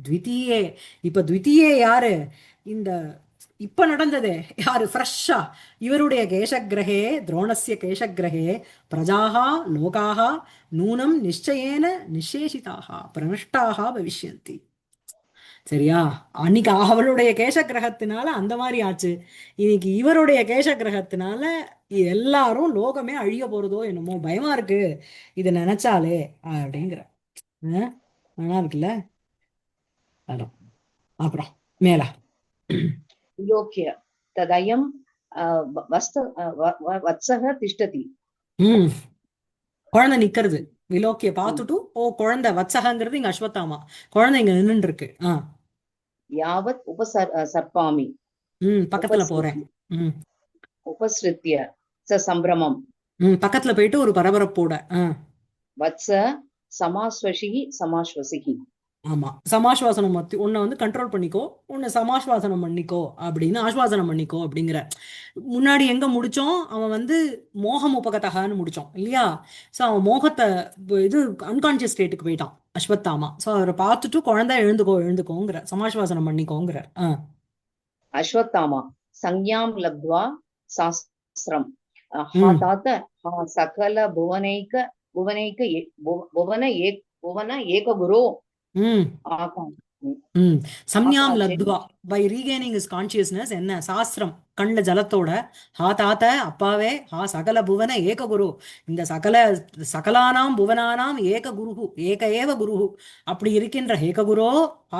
த்விதீயே, இப்ப த்விதீயே யாரு, இந்த இப்ப நடந்ததே யாரு, ஃப்ரெஷ்ஷா இவருடைய கேசக்கிரகே, துரோணஸ்ய கேசக்கிரகே பிரஜாஹா லோகாஹா நூனம் நிச்சயேன நிஷேஷிதாஹா பிரனஷ்டாஹா பவிஷ்யந்தி. சரியா, அன்னைக்கு அவளுடைய கேசக்கிரகத்தினால அந்த மாதிரி ஆச்சு, இன்னைக்கு இவருடைய கேசக்கிரகத்தினால எல்லாரும் லோகமே அழிய போறதோ என்னமோ பயமா இருக்கு இது நினைச்சாலே அப்படிங்கிற. நல்லா இருக்குல்ல. அப்புறம் மேல विलोक्य तदयं वत्सः तिष्ठति. குழந்தை நிக்கிறது, விலோக்கிய பார்த்துட்டு ஓ குழந்தை வத்சகங்கிறது இங்க அஸ்வத்தாமா, குழந்தை இங்க நின்று இருக்கு. யாவத் உபசர்ப்பாமி, பக்கத்துல போறேன். உபஸ்ருத்ய ச சம்பிரமம், பக்கத்துல போயிட்டு ஒரு பரபரப்போட. வத்ச சமாஸ்வசிகி சமாஸ்வசிகி. ஆமா, சமாஸ்வாசனம் உன்னை வந்து கண்ட்ரோல் பண்ணிக்கோ, உன்னை சமாஸ்வாசனம் பண்ணிக்கோ அப்படின்னு, ஆஸ்வாசனம் பண்ணிக்கோ அப்படிங்கிற. முன்னாடி எங்க முடிச்சோம், அவன் வந்து மோகம் உபகதகான்னு முடிச்சோம் இல்லையா. சோ அவன் மோகத்தை இது அன்கான்சியஸ் ஸ்டேட்டுக்கு போயிட்டான் அஸ்வத்தாமா. சோ அவரை பார்த்துட்டு குழந்தை எழுந்துக்கோங்கிற, சமாஸ்வாசனம் பண்ணிக்கோங்கிற. அஸ்வத்தாமா சங்யாம் லப்த்வா சாஸ்திரம் ஹாதாத சகல புவனைக புவனைக புவன ஏக குரு. சம்யாம் லத்வா, பை ரீகெய்னிங் இஸ் கான்சியஸ்னஸ், என்ன சாஸ்திரம் கண்ல ஜலத்தோட, ஹா தாத்த அப்பாவே, ஹா சகல புவன ஏக குரு, இந்த சகலானாம் புவனானாம் ஏக குரு, ஏக ஏவ குரு அப்படி இருக்கின்ற ஏக குரு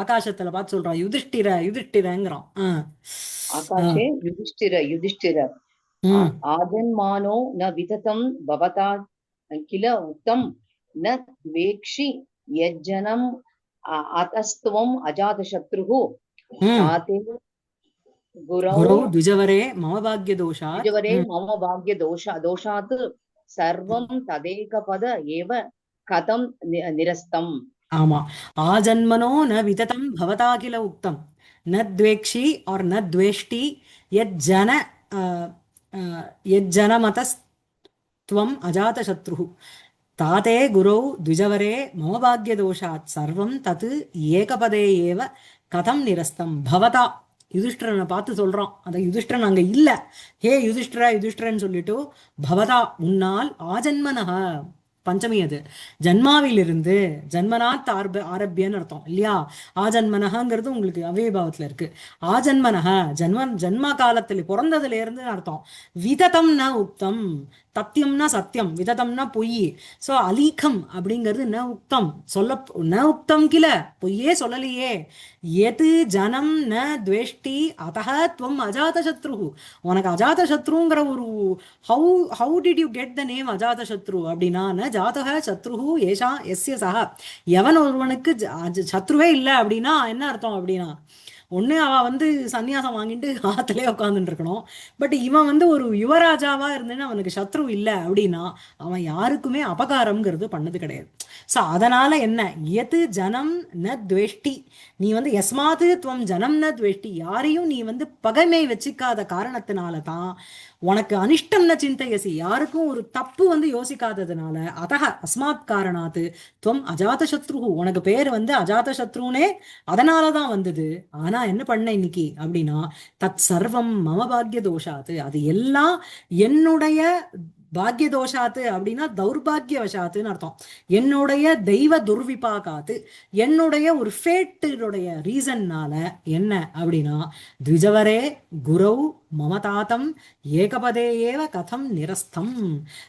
ஆகாசத்துல பார்த்து சொல்றான் யுதிஷ்டிரங்கிறான். ஆகாஷே யுதிஷ்டிர ஆதன்மானோ ந விததம் பவதா கில உத்தம் ந துவேக்ஷி யஜ்ஜனம் அதஸ்துவம் அஜாதசத்ருஹு தாதே குரௌ த்விஜவரே மம பாக்ய தோஷாத் சர்வம் ததேகபத ஏவ கதம் நிரஸ்தம். ஆமா, ஆஜன்மனோ ந விததம் பவதா கில உக்தம் ந துவேக்ஷி ஆர் ந துவேஷ்டி யஜ்ஜனமதஸ்த்வம் அஜாதசத்ருஹு தாதே குரௌ த்விஜவரே மம பாக்ய தோஷாத் சர்வம் தத் ஏகபதே ஏவ கதம் நிரஸ்தம். பவதா யுதிஷ்டிரனை பார்த்து சொல்றான். அந்த யுதிஷ்டிரன் அங்க இல்ல, ஹே யுதிஷ்டிரன்னு சொல்லிட்டு பவதா உன்னால் ஆஜன்மனக பஞ்சமி, அது ஜன்மாவிலிருந்து, ஜன்மனாத் ஆரம்பியன்னு அர்த்தம் இல்லையா. ஆஜன்மனகங்கிறது உங்களுக்கு அவ்யயபாவத்துல இருக்கு. ஆஜன்மனக ஜன்ம காலத்துல பிறந்ததுல இருந்து அர்த்தம். விததம்னா உக்தம், தத்தியம்னா சத்தியம், விததம்னா பொய். சோ அலீகம் அப்படிங்கிறது ந உக்தம், ந உக்தம் கில, பொய்யே சொல்லலையே. எது ஜனம் ந துவேஷ்டி அதஹ துவம் அஜாதசத்ரு, உனக்கு அஜாதசத்ருங்கிற ஒரு how did you get the name Ajatashatru அப்படின்னா, ந ஜாதக சத்ருஹு ஏஷா எஸ்ய சஹ, எவன் ஒருவனுக்கு சத்ருவே இல்லை அப்படின்னா என்ன அர்த்தம் அப்படின்னா, ஒண்ணு அவ வந்து சன்னியாசம் வாங்கிட்டு ஆத்திலே உட்காந்துட்டு இருக்கணும். பட் இவன் வந்து ஒரு யுவராஜாவா இருந்தேன்னு அவனுக்கு சத்ரு இல்லை அப்படின்னா அவன் யாருக்குமே அபகாரம்ங்கிறது பண்ணது கிடையாது. சோ அதனால என்ன, எது ஜனம் ந துவேஷ்டி, நீ வந்து எஸ்மாது துவம் ஜனம் ந துவேஷ்டி, யாரையும் நீ வந்து பகைமை வச்சுக்காத காரணத்தினால தான் உனக்கு அனிஷ்டம் ந சிந்தையசி, யாருக்கும் ஒரு தப்பு வந்து யோசிக்காததுனால, அதக அஸ்மாத் காரணாத்து துவம் அஜாதசத்ரு, உனக்கு பேர் வந்து அஜாதசத்ருனே அதனாலதான் வந்தது. ஆனா என்ன பண்ண இன்னைக்கு அப்படின்னா, தத் சர்வம் மம பாக்ய தோஷாத்து, அது எல்லாம் என்னுடைய பாக்ய தோஷாத்து அப்படின்னா தௌர்பாகியவசாத்துன்னு அர்த்தம். என்னுடைய தெய்வ துர்விபாகாத்து, என்னுடைய ஒரு ஃபேட்டுடைய ரீசன்னால என்ன அப்படின்னா, த்விஜவரே குரௌ மமதாத்தம் ஏகபதே ஏவ கதம் நிரஸ்தம்.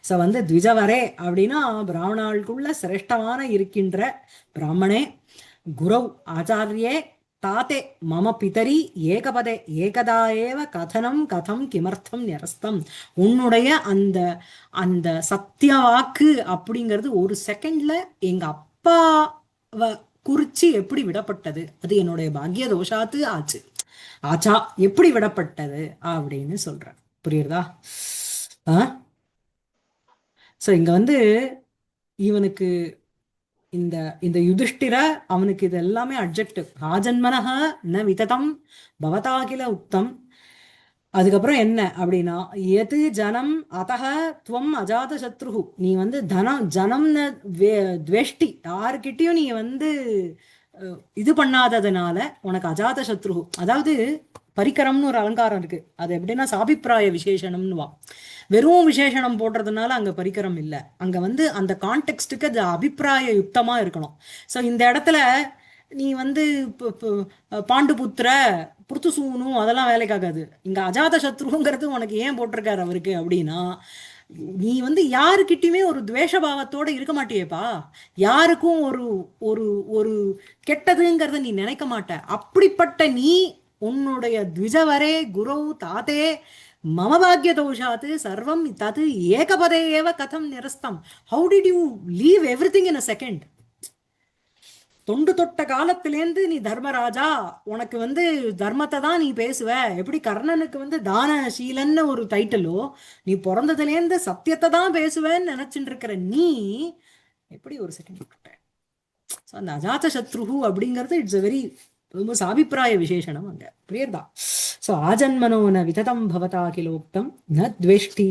ஸோ வந்து த்விஜவரே அப்படின்னா பிராமணாளுக்குள்ள சிரேஷ்டமான இருக்கின்ற பிராமணே, குரௌ ஆச்சாரியே, தாத்தே மம பிதரி ஏகபதே ஏகதா ஏவ கதனம் கதம் கிமர்த்தம் நிரஸ்தம். உன்னுடைய அந்த அந்த சத்திய வாக்கு அப்படிங்கிறது ஒரு செகண்ட்ல எங்க அப்பாவை குறிச்சு எப்படி விடப்பட்டது, அது என்னுடைய பாக்ய தோஷாத்து ஆச்சு, ஆச்சா எப்படி விடப்பட்டது அப்படின்னு சொல்றார். புரியுறதா? சோ இங்க வந்து இவனுக்கு இந்த இந்த யுதிஷ்டிர அவனுக்கு இது எல்லாமே அட்ஜெக்டிவ். ராஜன்மனஹ ந விததம் பவதாகில உக்தம். அதுக்கப்புறம் என்ன அப்படின்னா, எது ஜனம் அதக துவம் அஜாத சத்ருஹு. நீ வந்து ஜனம்னு துவேஷ்டி, யாருக்கிட்டையும் நீ வந்து இது பண்ணாததுனால உனக்கு அஜாத சத்ருஹு. அதாவது பரிகரம்னு ஒரு அலங்காரம் இருக்கு, அது எப்படின்னா சாபிப்பிராய விசேஷணம்னு வா. வெறும் விசேஷணம் போடுறதுனால அங்க பரிகரம் இல்லை, அங்க வந்து அந்த கான்டெக்ஸ்டுக்கு அது அபிப்பிராய யுக்தமா இருக்கணும். ஸோ இந்த இடத்துல நீ வந்து பாண்டுபுத்திர புருத்துசூனு அதெல்லாம் வேலைக்காகாது. இங்க அஜாத சத்ருங்கிறது உனக்கு ஏன் போட்டிருக்காரு அவருக்கு அப்படின்னா, நீ வந்து யாருக்கிட்டயுமே ஒரு துவேஷபாவத்தோட இருக்க மாட்டியேப்பா, யாருக்கும் ஒரு ஒரு ஒரு கெட்டதுங்கிறத நீ நினைக்க மாட்ட. அப்படிப்பட்ட நீ உன்னுடைய த்விஜவரே குரு தாத்தே மம பாக்ய தோஷாத்து சர்வம் தது ஏகபதே ஏவ கதம் நிரஸ்தம். How did you leave everything in a second? தொண்டு தொட்ட காலத்திலேந்து நீ தர்மராஜா, உனக்கு வந்து தர்மத்தை தான் நீ பேசுவ. எப்படி கர்ணனுக்கு வந்து தானசீலன்னு ஒரு டைட்டிலோ, நீ பிறந்ததுலேருந்து சத்தியத்தை தான் பேசுவேன்னு நினைச்சுட்டு இருக்கிற நீ எப்படி ஒரு செகண்ட் விட்ட? ஸோ அந்த அஜாத சத்ருஹு அப்படிங்கிறது இட்ஸ் அ வெரி ரொம்ப சாபிப்பிராய விசேஷனம் அங்க. புரியுறதா? ஸோ ஆஜன்மனோ ந விததம் பவதா கிலோக்தம் ந துவேஷ்டி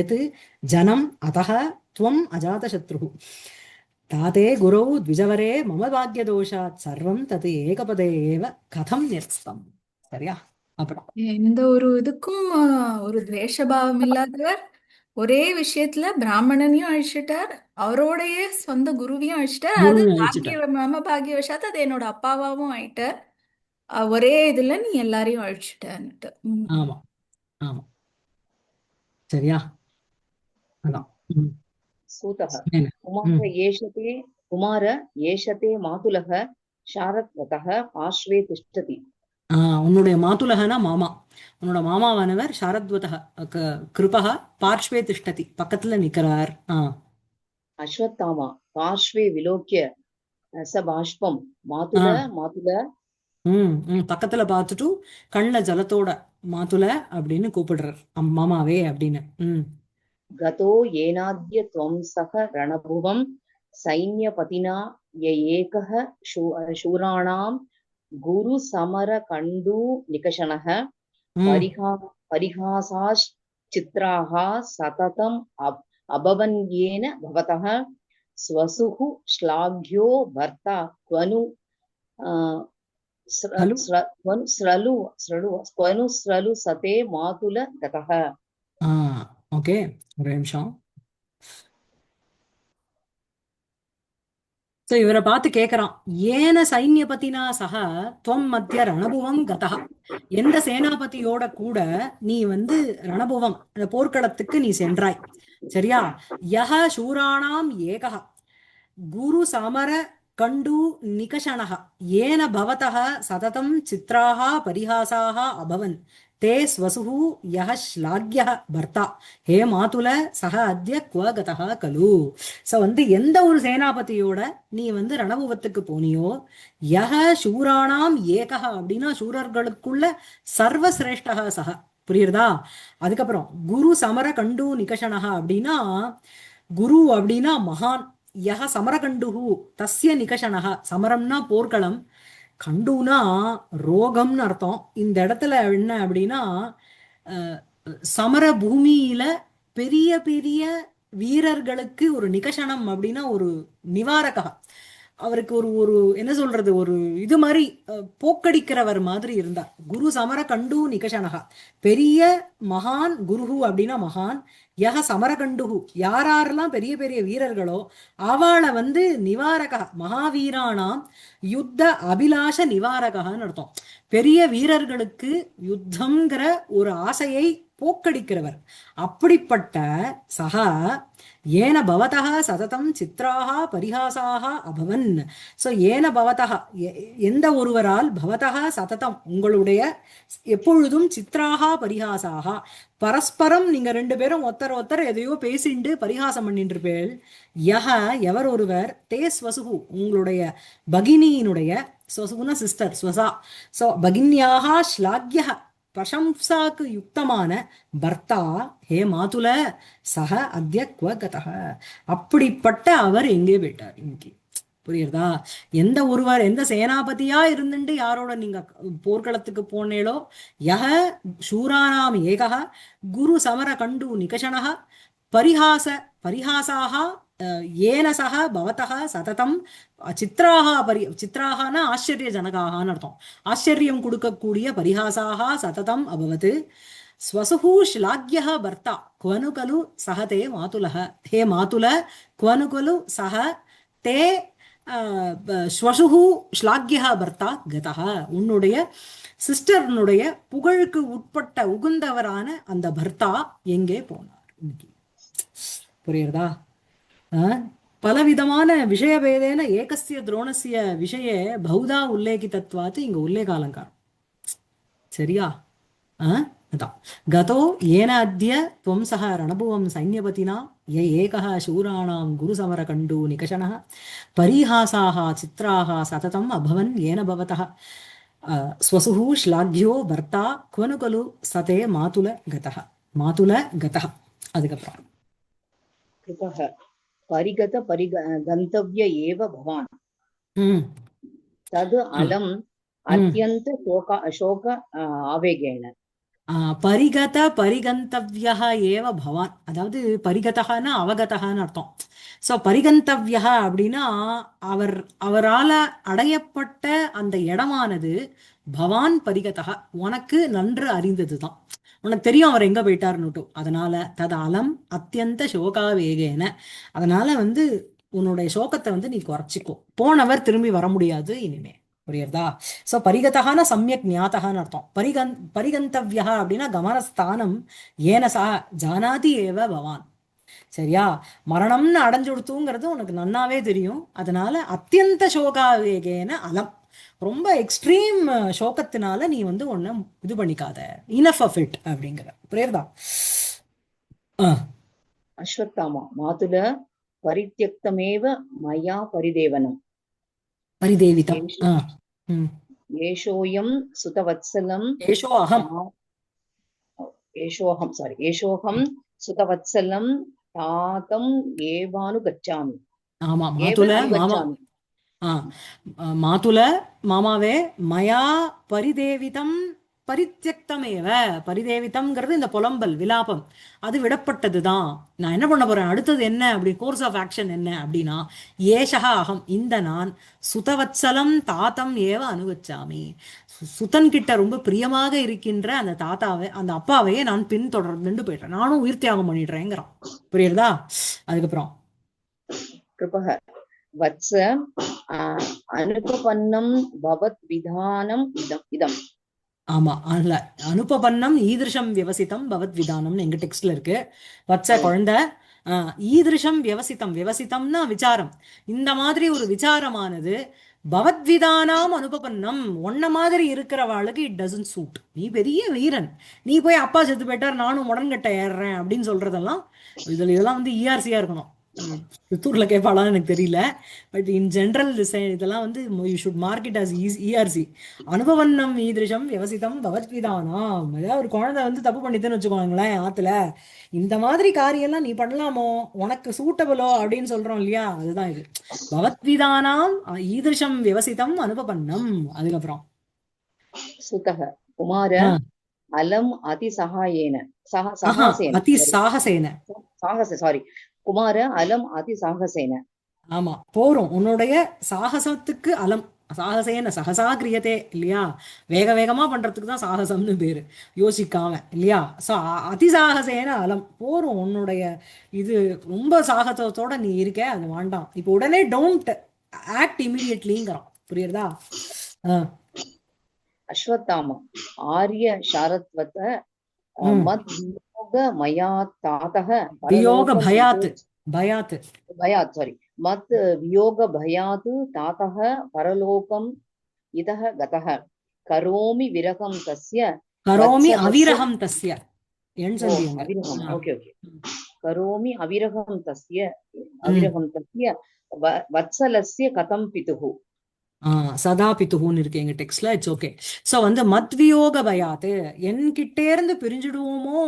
எத் ஜனம் அதக துவம் அஜாத சத்ருஹு தாதே குரோ த்விஜவரே மம பாக்ய தோஷாத் சர்வம் தது ஏகபதே ஏவ கதம் நிரஸ்தம். சரியா? அப்புறம் எந்த ஒரு இதுக்கும் ஒரு துவேஷபாவம் இல்லாதவர் ஒரே விஷயத்துல பிராமணனையும் அழிச்சிட்டார், அவரோடைய சொந்த குருவையும் அழிச்சிட்டார். அது குருவை பாக்கிய அழிச்சிட்டார். மம பாக்கியவசாத் அது என்னோட அப்பாவாவும் ஆயிட்டார். ஒரே இதுல நீ எல்லாரையும் அழிச்சிட்டன்னுட்டு. ஆமா ஆமா, சரியா? அதான். ம். सूतः என்ன? कुमार ம். येषते कुमार येषते मातुलः शारद्वतः पार्श्वे तिष्ठति. உன்னுடைய மாதுலகனா மாமா, உன்னோட மாமாவானவர் சாரத்வதः கிருபः பார்ஷ்வே திஷ்டதி, பக்கத்துல நிக்கிறார். अश्वत्थामा पार्श्वे विलोक्य स बाष्पं ஆ मातुल मातुल பக்கத்துல பார்த்துட்டு கண்ணுல ஜலத்தோட மாதுல அப்படின்னு கூப்பிடுறார், மாமாவே அப்படின்னு. गतो येनाद्य त्वं सह रणभुवं सैन्यपतिना य एकः शूराणां गुरुसमरकण्डूनिकषणः ம் परिहासाश्चित्राः सततम् अभवन्येन भवतः स्वसुः श्लाघ्यो भर्ता क्वनु ஹலோ. क्वनु स्रलु सते मातुल गतः. ஓகே, ஒரு நிமிஷம். சோ இவரை பார்த்து கேக்குறான், ஏன சைன்யபதினா சக துவம் மத்திய ரணபுவம் கதா. எந்த சேனாபதியோட கூட நீ வந்து ரணபுவம் அந்த போர்க்களத்துக்கு நீ சென்றாய், சரியா? யஹ சூராணாம் ஏகஹ குரு சமர கண்டு நிகஷணஹ ஏன பவதஹ சததம் சித்ராஹ பரிஹாசாஹ அபவன் தே ஸ்வசுஹு யஹ ஸ்லாக்யஹ பர்த்தா ஹே மாதுல சஹ அத்ய க்வ கதஹ கலு. ஸோ வந்து எந்த ஒரு சேனாபதியோட நீ வந்து ரணபுவத்துக்கு போனியோ, யஹ சூராணாம் ஏகஹ அப்படின்னா சூரர்களுக்குள்ள சர்வசிரேஷ்டஹ சஹ. புரியுறதா? அதுக்கப்புறம் குரு சமர கண்டு நிகஷணஹ அப்படின்னா, குரு அப்படின்னா மகான், யஹ சமரகண்டுஹு தஸ்ய நிகஷணஹ. சமரம்னா போர்க்களம், கண்டுனா ரோகம்னு அர்த்தம். இந்த இடத்துல என்ன அப்படின்னா, சமர பூமியில பெரிய பெரிய வீரர்களுக்கு ஒரு நிகஷணம் அப்படின்னா ஒரு நிவாரக, அவருக்கு ஒரு ஒரு என்ன சொல்றது, ஒரு இது மாதிரி போக்கடிக்கிறவர் மாதிரி இருந்தார். குரு சமர கண்டு நிகஷனகா, பெரிய மகான் குருஹு அப்படின்னா மகான், யக சமர கண்டுஹு, யாரெல்லாம் பெரிய பெரிய வீரர்களோ அவளை வந்து நிவாரக, மகாவீரானாம் யுத்த அபிலாஷ நிவாரகன்னு அர்த்தம். பெரிய வீரர்களுக்கு யுத்தம்ங்கிற ஒரு ஆசையை போக்கடிக்கிறவர். அப்படிப்பட்ட சகா ஏன பவதः சததம் சித்ராக பரிஹாசாக அபவன். ஸோ ஏன பவதः, எந்த ஒருவரால், பவதः சததம் உங்களுடைய எப்பொழுதும், சித்ராக பரிஹாசாக பரஸ்பரம் நீங்க ரெண்டு பேரும் ஒருத்தர் ஒருத்தர் எதையோ பேசிண்டு பரிகாசம் பண்ணிட்டு இருப்பேள். யஹ எவர் ஒருவர், தே ஸ்வசுகு உங்களுடைய பகினியினுடைய, ஸ்வசுகுன சிஸ்டர் ஸ்வசா, ஸோ பகின்யாக ஸ்லாக்ய பிரசம்சாக்கு யுக்தமான பர்த்தா, ஹே மாதுல சக அத்ய குவ கதஹ, அப்படிப்பட்ட அவர் எங்கே போயிட்டார் இன்னைக்கு. புரியுறதா? எந்த ஒருவர், எந்த சேனாபதியா இருந்துட்டு யாரோட நீங்க போர்க்களத்துக்கு போனேளோ, யஹ சூரானாம் ஏகஹ குரு சமர கண்டு நிகஷனஹ பரிஹாச பரிஹாசாக ஏன சக பவதः சததம் சித்ராக சித்ராகனா ஆச்சரியஜனகான்னு அர்த்தம். ஆச்சரியம் கொடுக்கக்கூடிய பரிஹாசாக சததம் அபவத். ஸ்வசுஹு ஸ்லாக்யः பர்த்தா குவனு கலு சக தே மாதுலः, ஹே மாதுல குவனு கலு சக தே ஸ்வசுஹு ஸ்லாக்யः பர்த்தா கதः, உன்னுடைய சிஸ்டர்னுடைய புகழுக்கு உட்பட்ட உகுந்தவரான அந்த பர்த்தா எங்கே போனார் இன்னைக்கு. புரியுறதா? பலவிதமான விஷயபேதேன ஏகஸ்ய துரோணஸ்ய விஷயே பௌதா உல்லேகிதத்வாத்து இங்க உல்லேக அலங்காரம். சரியா? அதான் கதோ ஏன அத்ய துவம் சக ரணபுவம் சைன்யபதினா ய ஏகः சூராணாம் குருசமர கண்டு நிகஷனः பரிஹாசாः சித்ராः சததம் அபவன் ஏன பவதः ஸ்வசுஹு ஸ்லாக்யோ பர்த்தா குவனு கலு சதே மாதுல கதः, மாதுல கதः. அதுக்கப்புறம் कृपः परिगत गन्तव्य एव भवान्, तद् अलम् अत्यन्त शोक आवेगेन. பரிகத பரிகந்தவ்யா ஏவ பவான், அதாவது பரிகதகான அவகதகான்னு அர்த்தம். ஸோ பரிகந்தவ்யா அப்படின்னா அவரால அடையப்பட்ட அந்த இடமானது பவான் பரிகதகா, உனக்கு நன்று அறிந்ததுதான், உனக்கு தெரியும் அவர் எங்க போயிட்டாருன்னுட்டும். அதனால தது அலம் அத்தியந்த சோகாவேகேன, அதனால வந்து உன்னுடைய சோகத்தை நீ குறைச்சிக்கோ, போனவர் திரும்பி வர முடியாது இனிமே. புரியுறதா? சோ பரிகதகான சமயக் ஞாத்தகான்னு அர்த்தம். பரிகந்தவ்யா அப்படின்னா கமனஸ்தானம் ஏன சா ஜானாதி ஏவ பவான். சரியா? மரணம்னு அடைஞ்சுடுத்துங்கிறது உனக்கு நன்னாவே தெரியும். அதனால அத்தியந்த சோகாவேகேன அலம், ரொம்ப எக்ஸ்ட்ரீம் சோகத்தினால நீ ஒன்ன இது பண்ணிக்காத, இனஃப் ஆஃப் இட் அப்படிங்கிற. புரியுறதா? அஸ்வத்தாமா மாதுல பரித்யக்தமேவ மயா பரிதேவனம் பரிதேவிதம். ஏஷோயம் சுதவத்சலம் ஏஷோகம் சுதவத்சலம் தாதம் ஏவானு கச்சாமி. ஆமா, மாதுல மாமா, மாதுல மாமாவே மயா பரிதேவிதம் பரித்யக்தமேவ, பரிதேவிதம்ங்கிறது இந்த புலம்பல் விலாபம் அது விடப்பட்டதுதான். நான் என்ன பண்ண போறேன், அடுத்தது என்ன அப்படி, கோர்ஸ் ஆஃப் ஆக்ஷன் என்ன அப்படின்னா, ஏஷகா அகம், இந்த நான் சுதவத்சலம் தாத்தம் ஏவ அனுகச்சாமி, சுதன் கிட்ட ரொம்ப பிரியமாக இருக்கின்ற அந்த தாத்தாவை, அந்த அப்பாவையே நான் பின்தொடர்ந்துட்டு போயிட்டேன், நானும் உயிர் தியாகம் பண்ணிடுறேங்கிறான். புரியுறதா? அதுக்கப்புறம் கிருபக வத்ச அனுபபன்னம் பவத் விதானம் இதம். ஆமா, அல்ல அனுபபன்னம் ஈதிருஷம் விவசித்தம் பவத் விதானம்னு எங்க டெக்ஸ்ட்ல இருக்கு. வச்ச குழந்தை, ஈதிருஷம் விவசித்தம், விவசித்தம்னா விசாரம், இந்த மாதிரி ஒரு விசாரமானது பவத் விதானாம் அனுபபன்னம், ஒன்ன மாதிரி இருக்கிறவாளுக்கு இட் டசன்ட் சூட். நீ பெரிய வீரன், நீ போய் அப்பா செத்து போயிட்டார் நானும் உடன்கட்டை ஏறுறேன் அப்படின்னு சொல்றதெல்லாம் இதெல்லாம் இஆர்சியா இருக்கணும். சித்தூர்ல கேட்பாளான்னு எனக்கு தெரியல, பட் இன் ஜென்ரல் இதெல்லாம் you should mark it as ERC. அனுபவன்னம் ஈதிருஷம் விவசித்தம் பவத்விதானாம். ஏதாவது ஒரு குழந்தை தப்பு பண்ணிதுன்னு வச்சுக்கோங்களேன் ஆத்துல, இந்த மாதிரி காரியெல்லாம் நீ பண்ணலாமோ, உனக்கு சூட்டபிளோ அப்படின்னு சொல்றோம் இல்லையா, அதுதான் இது. பவத்விதானாம் ஈதிருஷம் விவசித்தம் அனுபவன்னம். அதுக்கப்புறம் சுதக குமார அலம் அதி சகாயேன அதி சாகசேன சாரி குமார அலம் அதி சாகசேன ஆமா போறோம் உன்னுடைய சாகசத்துக்கு அலம். சாகசேன சகசா கிரியதே இல்லையா? வேக வேகமா பண்றதுக்கு தான் சாகசம்னு பேரு, யோசிக்காம இல்லையா? ஸோ அதிசாகசேன அலம் போறோம் உன்னுடைய இது. ரொம்ப சாகசத்தோட நீ இருக்க, அது வேண்டாம் இப்போ உடனே டோன்ட் ஆக்ட் இமிடியட்லிங்கிறான். புரியுறதா? ஆ. அஸ்வத்தாமா ஆரிய சாரத்வத ம். மத் வியோக மயா தாதः வியோக பரலோகம் பயாத்து. பயாத்து. பயாத் சாரி மத் வியோக பயாத் தாதः பரலோகம் இதः கதः கரோமி விரகம் தஸ்ய கரோமி வத்சலஸ்ய அவிரகம் தஸ்ய. எண் ஓ சந்தி அங்க. அவிரகம் ஆ. ஓகே ஓகே கரோமி அவிரகம் தஸ்ய ம். அவிரகம் தஸ்ய வத்சலஸ்ய கதம் பிதுஹு சதா பித்துஹூன்னு இருக்கு எங்க டெக்ஸ்ட்ல. It's okay. ஸோ வந்து மத்வியோக பயாத்து, என்கிட்டே இருந்து பிரிஞ்சுடுவோமோ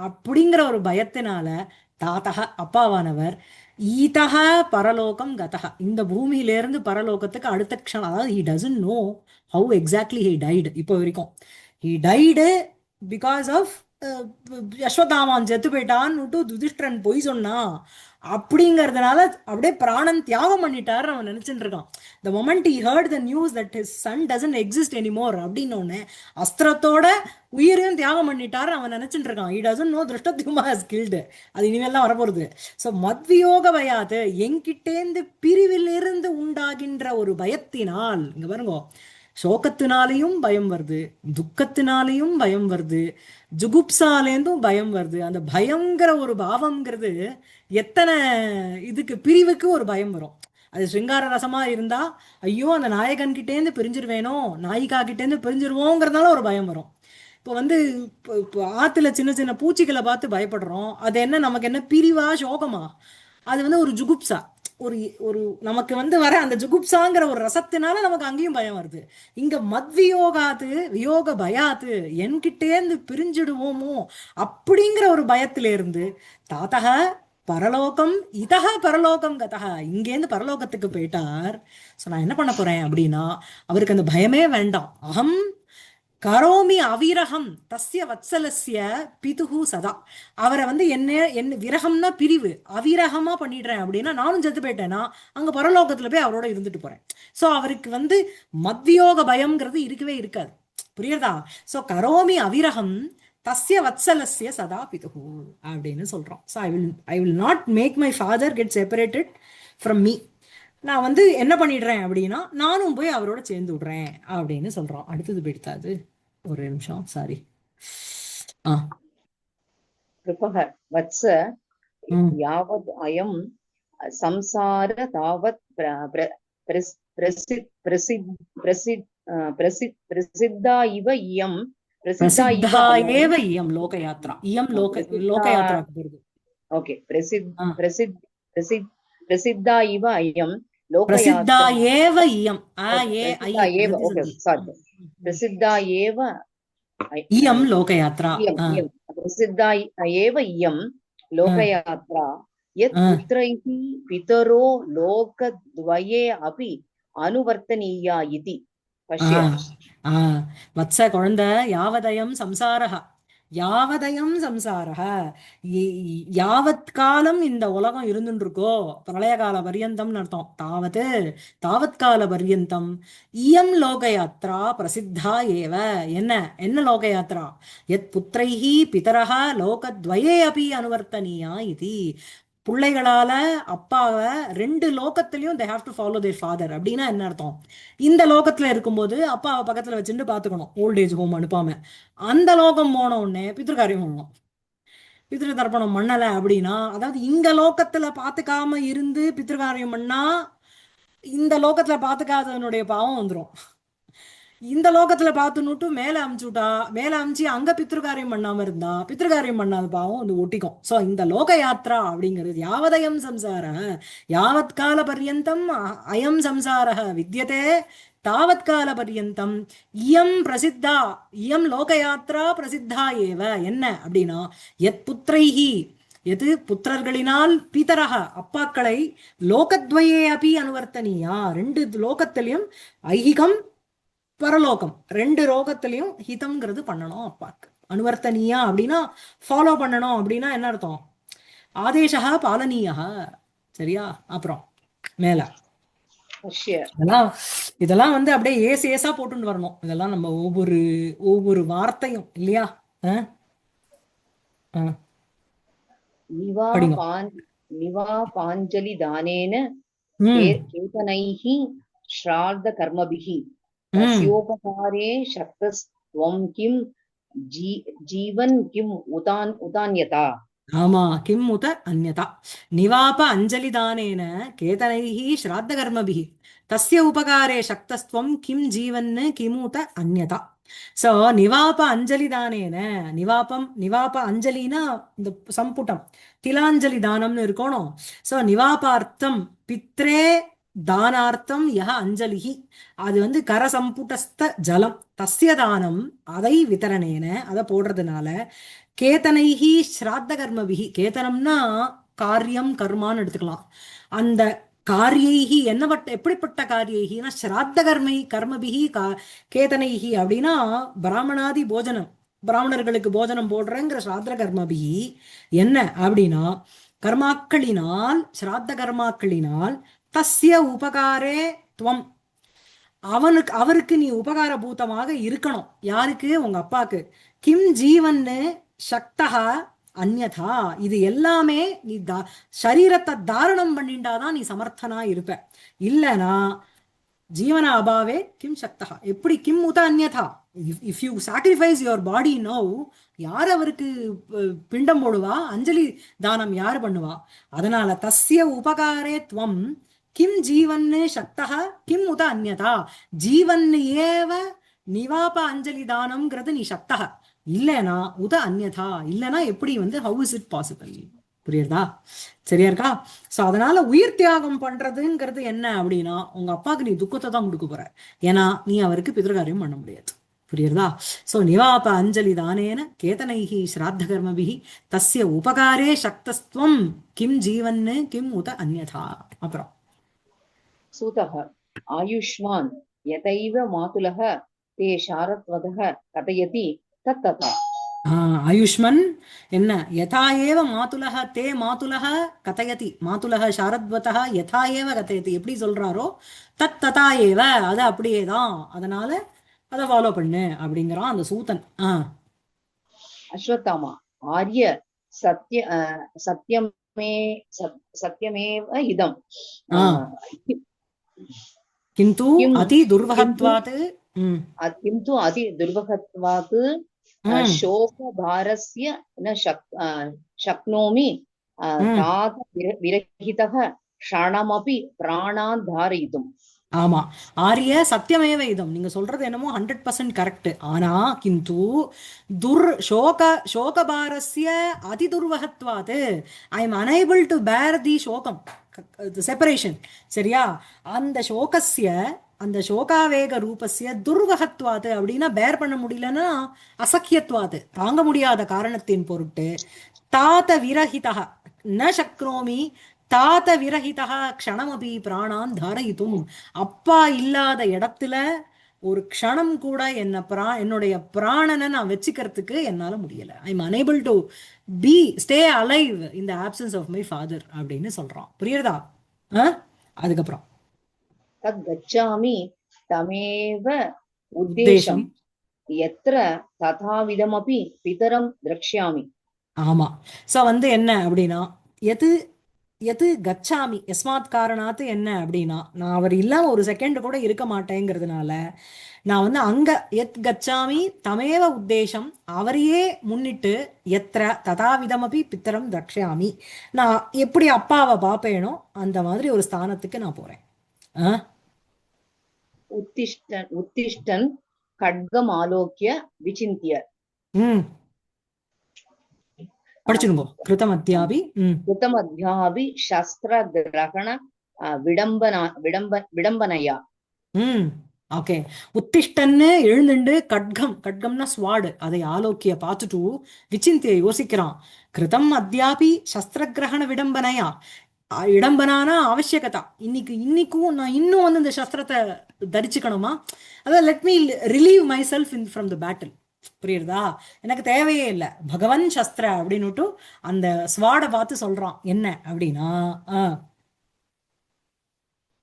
அப்படிங்கிற ஒரு பயத்தினால தாத்தக அப்பாவானவர் ஈதக பரலோகம் கதக, இந்த பூமியிலேருந்து பரலோகத்துக்கு அடுத்த க்ஷணம், அதாவது he doesn't know how exactly he died. இப்போ வரைக்கும் he died because of Ashwatthama செத்து போயிட்டான்னு யுதிஷ்டிரன் பொய் சொன்னா அப்படிங்கறதுனால அப்படியே பிராணன் தியாகம் பண்ணிட்டாரு அவன் நினைச்சுட்டு இருக்கான். the moment he heard the news that his son doesn't exist anymore அப்படின்னு ஒண்ணு அஸ்திரத்தோட உயிரையும் தியாகம் பண்ணிட்டாரு அவன் நினைச்சுட்டு இருக்கான். he doesn't know Dhrishtadyumna has killed. அது இனிமேல் தான் வரப்போறது. ஸோ மத்வியோக பயாது, என்கிட்டேந்து பிரிவிலிருந்து உண்டாகின்ற ஒரு பயத்தினால், இங்க பாருங்க, சோகத்தினாலையும் பயம் வருது, துக்கத்தினாலையும் பயம் வருது, ஜுகுப்சாலேருந்தும் பயம் வருது. அந்த பயங்கிற ஒரு பாவம்ங்கிறது எத்தனை இதுக்கு பிரிவுக்கு ஒரு பயம் வரும். அது சிங்கார ரசமா இருந்தா ஐயோ அந்த நாயகன் கிட்டேருந்து பிரிஞ்சிருவேனோ, நாயிகா கிட்டேருந்து பிரிஞ்சிருவோங்கிறதுனால ஒரு பயம் வரும். இப்போ வந்து இப்போ ஆத்துல சின்ன சின்ன பூச்சிகளை பார்த்து பயப்படுறோம். அது என்ன, நமக்கு என்ன பிரிவா சோகமா? அது வந்து ஒரு ஜுகுப்சா. ஒரு ஒரு நமக்கு வந்து வர அந்த ஜுகுப்சாங்கிற ஒரு ரசத்தினால நமக்கு அங்கேயும் பயம் வருது. இங்க மத்வியோகாத்து வியோக பயாத்து, என்கிட்டேந்து பிரிஞ்சிடுவோமோ அப்படிங்கிற ஒரு பயத்தில இருந்து தாத்தக பரலோகம் இதக பரலோகம் கதக, இங்கேருந்து பரலோகத்துக்கு போயிட்டார். ஸோ நான் என்ன பண்ண போறேன் அப்படின்னா, அவருக்கு அந்த பயமே வேண்டாம். அகம் கரோமி அவிரகம் தஸ்ய வத்சலஸ்ய பிதுஹு சதா, அவரை வந்து என்ன விரகம்னா பிரிவு, அவிரகமா பண்ணிடுறேன் அப்படின்னா நானும் செத்து போயிட்டேன்னா அங்க பரலோகத்துல போய் அவரோட இருந்துட்டு போறேன். ஸோ அவருக்கு வந்து மத்வியோக பயம்ங்கிறது இருக்கவே இருக்காது. புரியுறதா? ஸோ கரோமி அவிரகம் தஸ்ய வத்சலஸ்ய சதா பிதுஹு அப்படின்னு சொல்றோம். So I will not make my father get separated from me. நான் வந்து என்ன பண்ணிடுறேன் அப்படின்னா நானும் போய் அவரோட சேர்ந்து விடுறேன் அப்படின்னு சொல்றோம். அடுத்தது போயிடுத்தாது, ஒரு நிமிஷம், சாரி. கிருபக வத்ச யாவத் அயம் சம்சார தாவத் பிரசித்தா இவ இயம் பிரசித்தா பிரசித்தா ஏவ இயம் லோகயாத்ரா. இயம் லோகயாத்ராக்கு போறது. ஓகே பிரசித்தா இவ அயம் பிரசித்தா லோகயாத்ரா ஏவ இயம் ஓகே சாரி பிரசித்தா ஏவ இயம் லோகயாத்ரா. பிரசித்தா ஏவ இயம் லோகயாத்ரா யத் புத்ரைஹி பிதரோ லோகத்வயே அபி அனுவர்த்தனீயா இதி பஷ்ய. வத்ச குழந்தை, யாவதயம் சம்சாரஹ, யாவதயம் சம்சாரஹ, யாவத் காலம் இந்த உலகம் இருந்துட்டு இருக்கோ, பிரளய கால பர்யந்தம்னு அர்த்தம். தாவத் கால பர்யந்தம் இயம் லோகயாத்ரா பிரசித்தா ஏவ. என்ன லோகயாத்ரா? யத் புத்ரைஹி பிதரஹ லோகத்வயே அபி அனுவர்த்தனீயா இது. பிள்ளைகளால அப்பாவை ரெண்டு லோகத்திலையும் they have to follow their father. அப்படின்னா என்ன அர்த்தம்? இந்த லோகத்துல இருக்கும்போது அப்பாவை பக்கத்துல வச்சுட்டு பாத்துக்கணும், ஓல்ட் ஏஜ் ஹோம் அனுப்பாம. அந்த லோகம் போன உடனே பித்ருக்காரியம் பண்ணணும். பித்ரு தர்ப்பணம் பண்ணல அப்படின்னா, அதாவது இங்க லோகத்துல பாத்துக்காம இருந்து பித்ருக்காரியம் பண்ணா இந்த லோகத்துல பாத்துக்காதவனுடைய பாவம் வந்துடும். இந்த லோகத்துல பார்த்துன்னுட்டு மேல அமிச்சு அங்க பித்ருகாரியம் பண்ணாம இருந்தா பித்ருகாரியம் பண்ணாத பாவம் வந்து ஒட்டிக்கும். சோ இந்த லோக யாத்ரா அப்படிங்கிறது யாவதயம் சம்சார யாவத் கால பர்யந்தம் அயம் சம்சார வித்யதே தாவத் கால பர்யந்தம் இயம் பிரசித்தா இயம் லோகயாத்ரா பிரசித்தா ஏவ. என்ன அப்படின்னா எத் புத்திரைஹி, எது புத்திரர்களினால் பிதரக அப்பாக்களை லோகத்வயே அபி அனுவர்த்தனியா, ரெண்டு லோகத்திலையும் ஐகிகம் பரலோகம் ரெண்டு லோகத்திலையும் ஹிதம்ங்கிறது பண்ணணும் அப்பாக்கு. அனுவர்த்தனியா அப்படின்னா ஃபாலோ பண்ணணும் அப்படின்னா என்ன அர்த்தம்? ஆதேசா பாலனீயா. சரியா? அப்புறம் மேல. पश्य இதெல்லாம் இதெல்லாம் வந்து அப்படியே ஏசா போட்டுன்னு வரணும். இதெல்லாம் நம்ம ஒவ்வொரு ஒவ்வொரு வார்த்தையும் இல்லையா? அஹ், அஹ், படிங்க. निवापाञ्जलिदानेन ம் केतनैः श्राद्धकर्मभिः ம் तस्योपकारे शक्तस्त्वं किं जीवन् किम् उतान्यता ஆமா. கிம் உத அந்யதா நிவாப அஞ்சலிதானேன கேதனைஹி ஸ்ராத்தகர்மபிஹி தஸ்ய உபகாரே சக்தஸ்துவம் கிம் ஜீவன்னு கிமுத அந்யதா. சோ நிவாப அஞ்சலிதானேன, நிவாப அஞ்சலினா இந்த சம்புட்டம் திலாஞ்சலி தானம்னு இருக்கணும். சோ நிவாபார்த்தம் பித்ரே தானார்த்தம் யஹ அஞ்சலிஹி, அது வந்து கரசம்புட்டஸ்த ஜலம் தஸ்ய தானம், அதை விதரணேன அதை போடுறதுனால கேதனைஹி ஸ்ராத்த கர்மபிஹி, கேதனம்னா காரியம் கர்மான்னு எடுத்துக்கலாம். அந்த காரியைஹி எப்படிப்பட்ட காரியைஹினா ஸ்ராத்த கர்மபிஹி கேதனைஹி அப்படின்னா பிராமணாதி போஜனம், பிராமணர்களுக்கு போஜனம் போடுறேங்கிற ஸ்ராத்த கர்மபிஹி என்ன அப்படின்னா கர்மாக்களினால், ஸ்ராத்த கர்மாக்களினால் தஸ்ய உபகாரே துவம், அவருக்கு நீ உபகார பூதமாக இருக்கணும். யாருக்கு? உங்க அப்பாக்கு. கிம் ஜீவன்னு சக்தா அந்யதா, இது எல்லாமே நீ சரீரத்தை தாரணம் பண்ணிண்டாதான் நீ சமர்த்தனா இருப்ப. இல்லனா ஜீவன அபாவே கிம் சக்தா, எப்படி கிம் உத அந்யதா, if you sacrifice your body no, யார் அவருக்கு பிண்டம் போடுவா? அஞ்சலி தானம் யார் பண்ணுவா? அதனால தஸ்ய உபகாரே துவம் கிம் ஜீவன்னு சக்தா கிம் உத அந்யதா, ஜீவன்னு ஏவ நிவாப அஞ்சலி தானம்ங்கிறது நீ சக்தா, இல்லனா உத அந்யதா, இல்லனா எப்படி வந்து ஹவு இஸ் இட் பாசிபிள்? புரியுறதா? சரியா இருக்கா? சோ அதனால உயிர் தியாகம் பண்றதுங்கிறது என்ன அப்படின்னா உங்க அப்பாவுக்கு நீ துக்கத்தை தான் கொடுக்க போற, ஏன்னா நீ அவருக்கு பிதர்காரியம் பண்ண முடியாது. புரியுறதா? சோ நிவாப அஞ்சலி தானேன கேதனைஹி ஸ்ராத்த கர்மபிஹி தஸ்ய உபகாரே சக்தஸ்துவம் கிம் ஜீவன்னு கிம் உத அந்யதா. அப்புறம் सूतः आयुष्मान् यथैव मातुलः ते शारद्वतः कथयति तत्तथा ஆயுஷ்மன் என்ன யதா ஏவ மாதுலஹ தே மாதுலஹ கதயதி, மாதுலஹ சாரத்வதः யதா ஏவ கதயதி, எப்படி சொல்றாரோ தத் ததா ஏவ, அது அப்படியே தான், அதனால அதை ஃபாலோ பண்ணு அப்படிங்கிறான் அந்த சூதன். अश्वत्थामा आर्य सत्यमेव इदं किन्तु अति दुर्वहत्वात् किन्तु अति दुर्वहत्वात् शोकभारस्य न शक्नोमि तात विरहितः क्षणमपि प्राणान् धारयितुम्. ஆமா, ஆரிய சத்தியமேவ இதம், நீங்க சொல்றது என்னமோ 100% கரெக்ட். ஆனா கிந்து சோகபாரஸ்ய அதி துர்வகத்வாத் ஐ எம் அனைபிள் டு பேர் தி சோகம், செப்பரேஷன். சரியா? அந்த சோகஸ்ய, அந்த சோகாவேக ரூபஸ்ய துர்வகத்வாத் அப்படின்னா பேர் பண்ண முடியலன்னா அசக்கியத்வாத், தாங்க முடியாத காரணத்தின் பொருட்டு தாத விரஹிதா ந சக்னோமி தாத்த விரஹிதா க்ஷணமபி பிராணான் தாரயித்தும், அப்பா இல்லாத இடத்துல ஒரு க்ஷணம் கூட என்னுடைய பிராணனை நான் வச்சுக்கிறதுக்கு என்னால முடியல. I am unable to stay alive in the absence of my father அப்படின்னு சொல்றான். புரியுறதா? அதுக்கப்புறம் தத் கச்சாமி தமேவ உத்தேசம் யத்ர ததாவிதமபி பிதரம் திரக்ஷ்யாமி. ஆமா. சோ வந்து என்ன அப்படின்னா எது கச்சாமி எஸ்மாத் காரணாத்து என்ன அப்படின்னா நான் அவர் இல்லாம ஒரு செகண்ட் கூட இருக்க மாட்டேங்கிறதுனால நான் வந்து அங்க எத் கச்சாமி தமேவ உத்தேசம், அவரையே முன்னிட்டு எத்திர ததாவிதமபி பித்தரம் தக்ஷாமி, நான் எப்படி அப்பாவை பாப்பேனோ அந்த மாதிரி ஒரு ஸ்தானத்துக்கு நான் போறேன். உத்திஷ்டன் கட்கம் ஆலோக்கிய விசிந்திய. படிச்சிருங்கோ. கிருதமத்யாபி சஸ்திர கிரகண விடம்பனையா. ஓகே. உத்திஷ்டன்னு எழுந்துண்டு கட்கம்னா ஸ்வாடு, அதை ஆலோக்கிய பார்த்துட்டு விசிந்திய யோசிக்கிறான். கிருதம் அத்யாபி சஸ்திரகிரகண விடம்பனையா, இடம்பனானா அவசியகதா, இன்னைக்கும் நான் இன்னும் வந்து இந்த சஸ்திரத்தை தரிச்சுக்கணுமா, அதான் let me relieve my self from the battle. புரியுறதா? எனக்கு தேவையே இல்லை பகவன் சஸ்திர அப்படின்னுட்டு அந்த ஸ்வாடை பார்த்து சொல்றான். என்ன அப்படின்னா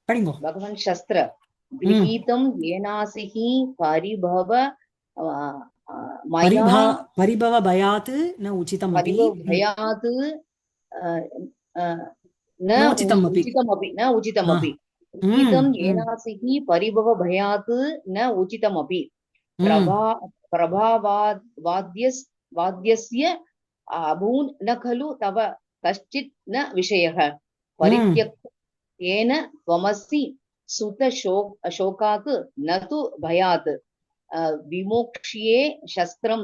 படிங்கோ. भगवन् शस्त्र ம் गृहीतं येनासिः परिभव मया பரிபா பரிபவ பயாத் ந உச்சிதம் அபி परिभवभयात् न ந உச்சிதம் அபி. उचितमपि न ஆ उचितमपि ம் गृहीतं ம் येनासिः परिभवभयात् न उचितमपि ம் वाद्यस्य अभून् न खलु तव कश्चित् न विषयः ம் परित्यक्त येन त्वमसि शोकात् न तु भयात् विमोक्ष्ये शस्त्रं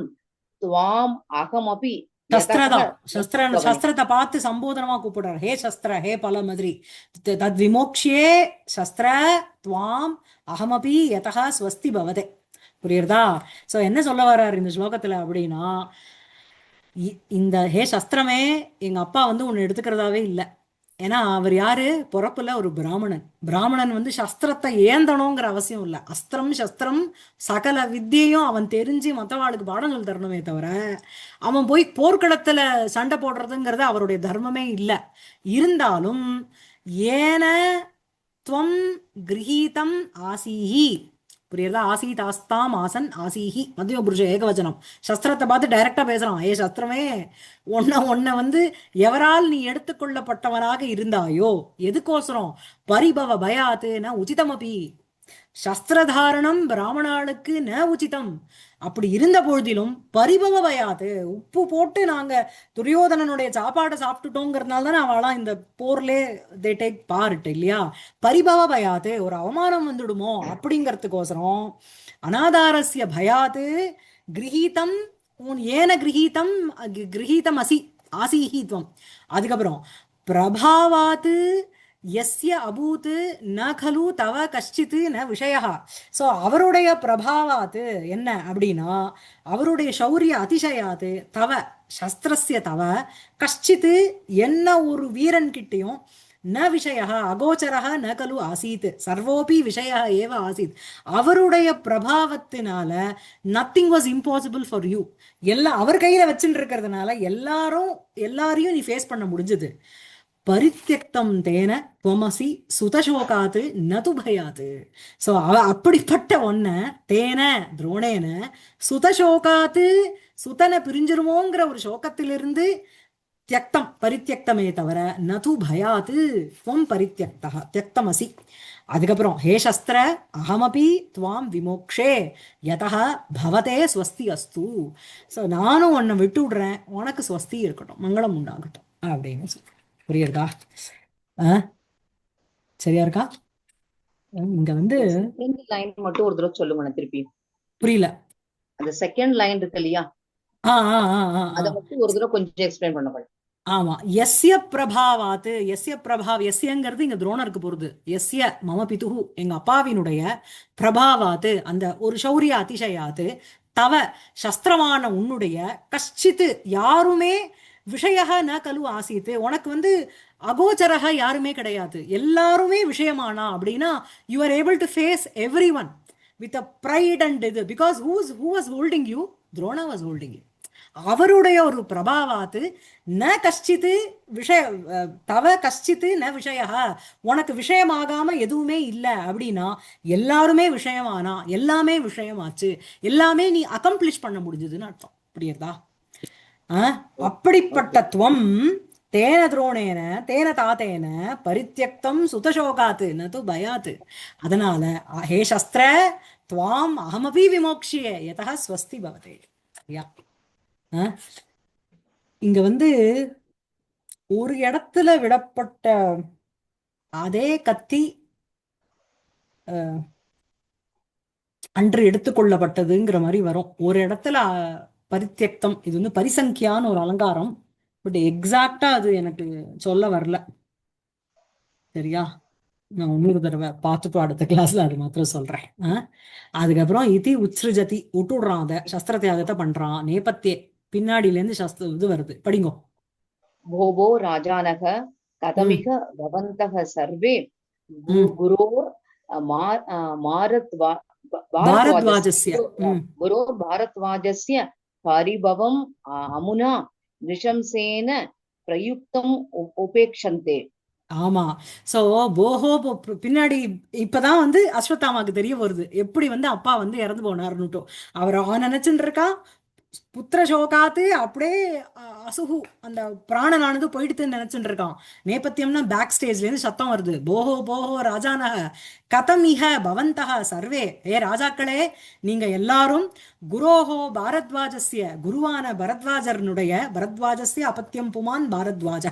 त्वाम् अहमपि यतः சஸ்திரதான் न சஸ்திரன்னு भवनि சஸ்திரத்தை பார்த்து சம்போதனமா கூப்பிடுறார். ஹே சஸ்திர, ஹே பல மாதிரி. தத் விமோக்ஷியே சஸ்திர துவாம் அகமபி யதா ஸ்வஸ்தி பவதே. புரியுறதா? சோ என்ன சொல்ல வர்றாரு இந்த ஸ்லோகத்துல அப்படின்னா, இந்த ஹே சஸ்திரமே எங்க அப்பா வந்து உன்னை எடுத்துக்கிறதாவே இல்லை. ஏன்னா அவர் யாரு? பிறப்புல ஒரு பிராமணன். பிராமணன் வந்து சஸ்திரத்தை ஏந்தணுங்கிற அவசியம் இல்லை. அஸ்திரம் சஸ்திரம் சகல வித்தியையும் அவன் தெரிஞ்சு மற்றவாளுக்கு பாடங்கள் தரணுமே தவிர அவன் போய் போர்க்களத்துல சண்டை போடுறதுங்கிறது அவருடைய தர்மமே இல்லை. இருந்தாலும் ஏன துவம் கிரகீதம் ஆசீஹி. புரியுறதா? ஆசீத் ஆஸ்தாம் ஆசன் ஆசீஹி மத்தியம புருஷ ஏகவச்சனம். சஸ்திரத்தை பார்த்து டைரக்டா பேசுறான். ஏ சஸ்திரமே, உன்னை வந்து எவரால் நீ எடுத்துக்கொள்ளப்பட்டவனாக இருந்தாயோ, எதுக்கோசரம்? பரிபவ பயாத்துன உச்சிதமபி. சஸ்திரதாரணம் பிராமணாளுக்கு ந உச்சிதம். அப்படி இருந்த பொழுதிலும் பரிபவ பயாது, உப்பு போட்டு நாங்க துரியோதனனுடைய சாப்பாடை சாப்பிட்டுட்டோங்கிறதுனால தானே அவளாம் இந்த போர்லே தே டேக் பார்ட் இல்லையா? பரிபவ பயாது, ஒரு அவமானம் வந்துடுமோ அப்படிங்கிறதுக்கோசரம் அநாதாரஸ்ய பயாது கிரகீதம் உன் ஏன கிரகீதம் கிரகீதம் அசி ஆசீஹித்வம். அதுக்கப்புறம் பிரபாவாத்து யஸ்ய அபூத் ந கலு தவ கஷ்டித் ந விஷயः. ஸோ அவருடைய பிரபாவாத்து என்ன அப்படின்னா, அவருடைய சௌரிய அதிசயாத்து தவ சஸ்திரஸ்ய தவ கஷ்டித் என்ன ஒரு வீரன் கிட்டையும் ந விஷயः அகோச்சரः ந கலு ஆசீத் சர்வோபி விஷயः ஏவ ஆசீத். அவருடைய பிரபாவத்தினால nothing was impossible for you. எல்லாம் அவர் கையில வச்சுட்டு இருக்கிறதுனால எல்லாரையும் நீ ஃபேஸ் பண்ண முடிஞ்சது. பரித்தியக்தம் தேன துவமசி சுதசோகாத்து நது பயாது. ஸோ அப்படிப்பட்ட ஒன்ன தேன துரோணேன சுதசோகாத்து, சுதனை பிரிஞ்சிருமோங்கிற ஒரு சோகத்திலிருந்து தியக்தம் பரித்தியக்தமே தவிர நது பயாது துவம் பரித்தியக்தா தியக்தமசி. அதுக்கப்புறம் ஹே சஸ்திர அகமபி துவாம் விமோக்ஷே யதா பவதே ஸ்வஸ்தி அஸ்து. ஸோ நானும் உன்னை விட்டு விடுறேன், உனக்கு ஸ்வஸ்தி இருக்கட்டும், மங்களம் உண்டாகட்டும் அப்படின்னு சொல்றேன். புரியுறதா? சரியா இருக்கா? இங்க வந்து செகண்ட் லைன் மட்டும் ஒரு தடவை சொல்லுங்க திருப்பி. புரியல. அந்த செகண்ட் லைன் இருக்கு இல்லையா, அத மட்டும் ஒரு தடவை கொஞ்சம் எக்ஸ்பிளைன் பண்ண. ஆமா, எஸ்ய பிரபாவாத்து. எஸ்ய பிரபாவ், எஸ்யங்கிறது இங்க துரோணருக்கு போறது. எஸ்ய மம பிதுகு, எங்க அப்பாவினுடைய பிரபாவாத்து அந்த ஒரு சௌரிய அதிசயாத்து தவ சஸ்திரமான உன்னுடைய கஷ்டித்து யாருமே விஷயக ந கலு ஆசீத்து, உனக்கு வந்து அகோச்சரக யாருமே கிடையாது, எல்லாருமே விஷயமானா அப்படின்னா you are able to face everyone with a pride and இது. Because who was holding you? Drona was holding you. அவருடைய ஒரு பிரபாவாத்து ந கஷ்டித்து விஷய தவ கஷ்டித்து ந விஷய, உனக்கு விஷயமாகாம எதுவுமே இல்லை அப்படின்னா எல்லாருமே விஷயமானா எல்லாமே விஷயமாச்சு, எல்லாமே நீ அக்கம்ப்ளிஷ் பண்ண முடிஞ்சதுன்னு அர்த்தம். புரியுறதா? அப்படிப்பட்ட துவம் தேன துரோணேன தேன தாத்தேன பரித்தியக்தம் சுதசோகாத்து நது பயாத்து. அதனால ஹே சஸ்திர துவாம் அகமபி விமோக்ஷியே யதா ஸ்வஸ்தி பவதே. யா இங்க வந்து ஒரு இடத்துல விடப்பட்ட அதே கத்தி அன்று எடுத்துக்கொள்ளப்பட்டதுங்கிற மாதிரி வரும். ஒரு இடத்துல பரித்தியக்தம், இது வந்து பரிசங்கியான்னு ஒரு அலங்காரம், பட் எக்ஸாக்டா அது எனக்கு சொல்ல வரல. சரியா? நான் இன்னொரு தடவை பார்த்துட்டு அடுத்த கிளாஸ்ல அது மாத்திரம் சொல்றேன். அதுக்கப்புறம் இதி உத்ஸ்ருஜதி, விட்டுடுறான், அதை சஸ்திர தியாகத்தை பண்றான். நேபத்தியே பின்னாடில இருந்து சஸ்திர இது வருது. படிங்கோ. भोभो राजानः कथमिह भवन्तः सर्वे गुरोर् भारद्वाजस्य भारद्वाजस्य परिभवम् अमुना नृशंसेन प्रयुक्तम् उपेक्षन्ते. ஆமா. சோ போஹோ பின்னாடி இப்பதான் வந்து அஸ்வத்தாமாக்கு தெரிய வருது எப்படி வந்து அப்பா வந்து இறந்து போனாருன்னுட்டோம். அவர் அவன் நினைச்சுட்டு இருக்கான் புத்திர சோகாத்து அப்படியே அசுகு அந்த பிராணனானது போயிடுதுன்னு நினைச்சுட்டு இருக்கான். நேபத்தியம்னா பேக் ஸ்டேஜ்ல இருந்து சத்தம் வருது, போஹோ போஹோ ராஜானக கதம் இஹ பவந்தக சர்வே, ஏ ராஜாக்களே நீங்க எல்லாரும் குரோஹோ பாரத்வாஜஸ்ய குருவான பரத்வாஜஸ்ய அபத்தியம் புமான் பாரத்வாஜ,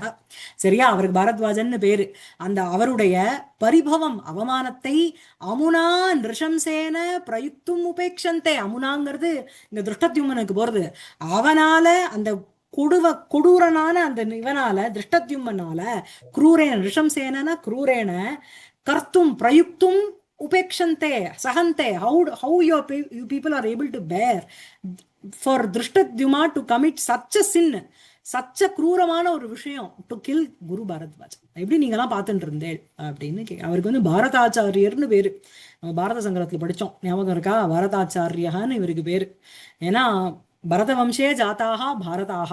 சரியா அவருக்கு பாரத்வாஜன்னு பேரு, அந்த அவருடைய பரிபவம் அவமானத்தை அமுனா நிருஷம்சேன பிரயுக்தும் உபேக்ஷந்தே, அமுனாங்கிறது இந்த திருஷ்டத்யும்னனுக்கு போறது, அவனால அந்த கொடூரனான அந்த இவனால திருஷ்டத்யும்னால குரூரேன ரிஷம்சேன குரூரேன கர்த்தும் பிரயுக்தும் உபேக்ஷந்தே சகந்தே, how you people are able to bear for திருஷ்டத்யுமா to commit such a sin, சச்ச குரூரமான ஒரு விஷயம் டு கில் குரு பாரத்வாஜ், எப்படி நீங்கெல்லாம் பார்த்துட்டு இருந்தேன் அப்படின்னு அவருக்கு வந்து பாரதாச்சாரியர்னு பேரு. நம்ம பாரத சங்கரத்துல படிச்சோம், ஞாபகம் இருக்கா? பாரதாச்சாரியன்னு இவருக்கு பேரு. ஏன்னா பரத வம்சே ஜாத்தாக பாரதாக,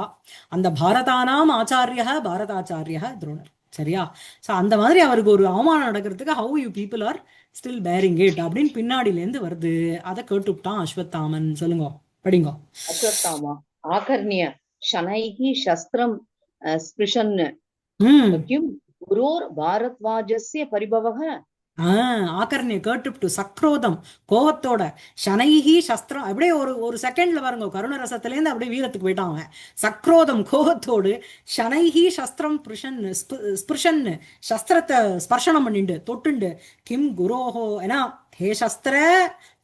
அந்த பாரதானாம் ஆச்சாரிய பாரதாச்சாரிய துரோணர், சரியா? ஸோ அந்த மாதிரி அவருக்கு ஒரு அவமானம் நடக்கிறதுக்கு how you people are still bearing it அப்படின்னு பின்னாடில இருந்து வருது. அதை கேட்டுவிட்டான் அஸ்வத்தாமன். சொல்லுங்க, படிங்க. அஸ்வத்தாமா ஆகர்ணிய शनैः शस्त्रं स्पृशन् किं गुरोर् भारद्वाजस्य परिभवः, ஆகர்ணிய கேட்டுப்டு சக்ரோதம் கோவத்தோட, ஷனைஹி சஸ்திரம் அப்படியே ஒரு செகண்ட்ல பாருங்க, கருண ரசத்திலேருந்து அப்படியே வீரத்துக்கு போயிட்டான் அவன். சக்ரோதம் கோவத்தோடு, ஷனைஹி சஸ்திரம் ஸ்பிருஷன் சஸ்திரத்தை ஸ்பர்ஷனம் பண்ணிண்டு தொட்டுண்டு, கிம் குரோஹோ ஏன்னா ஹே சஸ்திர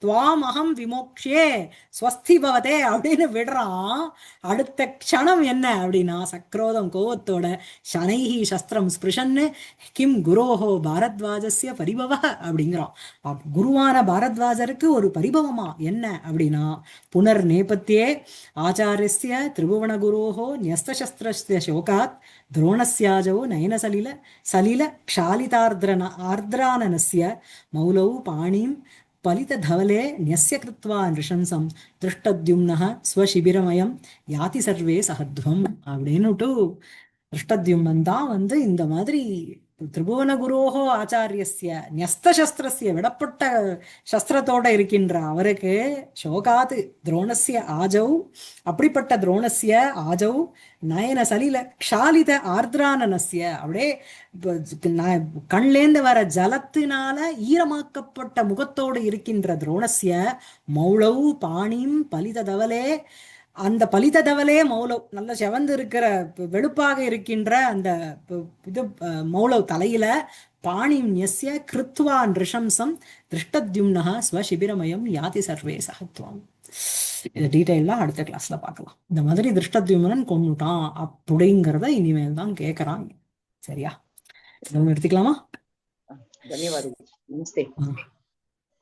துவாம் அகம் விமோக்ஷே ஸ்வஸ்தி பவதே அப்படின்னு விடுறான். அடுத்த க்ஷணம் என்ன அப்படின்னா சக்ரோதம் கோவத்தோட, ஷனைஹி சஸ்திரம் ஸ்பிருஷன்னு கிம் குரோஹோ பாரத்வாஜஸ்ய பரிபவ அப்படிங்கிறான். குருவான பாரத்வாஜருக்கு ஒரு பரிபவமா என்ன அப்படின்னா, புனர் நேபத்தியே ஆச்சாரியஸ்ய திரிபுவன குரோஹோ ன்யஸ்தசஸ்திரஸ்ய சோகாத் துரோணஸ்யாஜோ நயன சலில க்ஷாலிதார்திரானனஸ்ய மௌலௌ பாணிம் பலித தவலே ன்யஸ்ய கிருத்வா நிருஷம்சம் திருஷ்டத்யும்னஹ ஸ்வசிபிரமயம் யாதி சர்வே சஹத்வம் அப்படின்னுட்டு திருஷ்டத்யும்னன் தான் வந்து இந்த மாதிரி திரிபுவன குரோஹோ ஆச்சாரியஸ்ய ன்யஸ்தசஸ்திரஸ்ய விடப்பட்ட சஸ்திரத்தோட இருக்கின்ற அவருக்கு சோகாது துரோணஸ்ய ஆஜௌ, அப்படிப்பட்ட துரோணஸ்ய ஆஜௌ நயன சலில க்ஷாலித ஆர்திரானனஸ்ய அப்படியே கண்லேந்து வர ஜலத்தினால ஈரமாக்கப்பட்ட முகத்தோடு இருக்கின்ற துரோணஸ்ய மௌளௌ பாணிம் பலித தவலே, அந்த பலித தவலே மௌலவ் நல்ல செவந்து இருக்கிற வெளுப்பாக இருக்கின்ற அந்த இது மௌலவ் தலையில பாணிம் ன்யஸ்ய கிருத்வா நிருஷம்சம் திருஷ்டத்யும்னஹ ஸ்வசிபிரமயம் யாதி சர்வே சஹத்வம். இது டீட்டெயிலாம் அடுத்த கிளாஸ்ல பார்க்கலாம். இந்த மாதிரி திருஷ்டத்யும்னன் கொண்டுட்டான் அப்படிங்கிறத இனிமேல் தான் கேட்கறான். சரியா? நிறுத்திக்கலாமா? धन्यवाद, नमस्ते.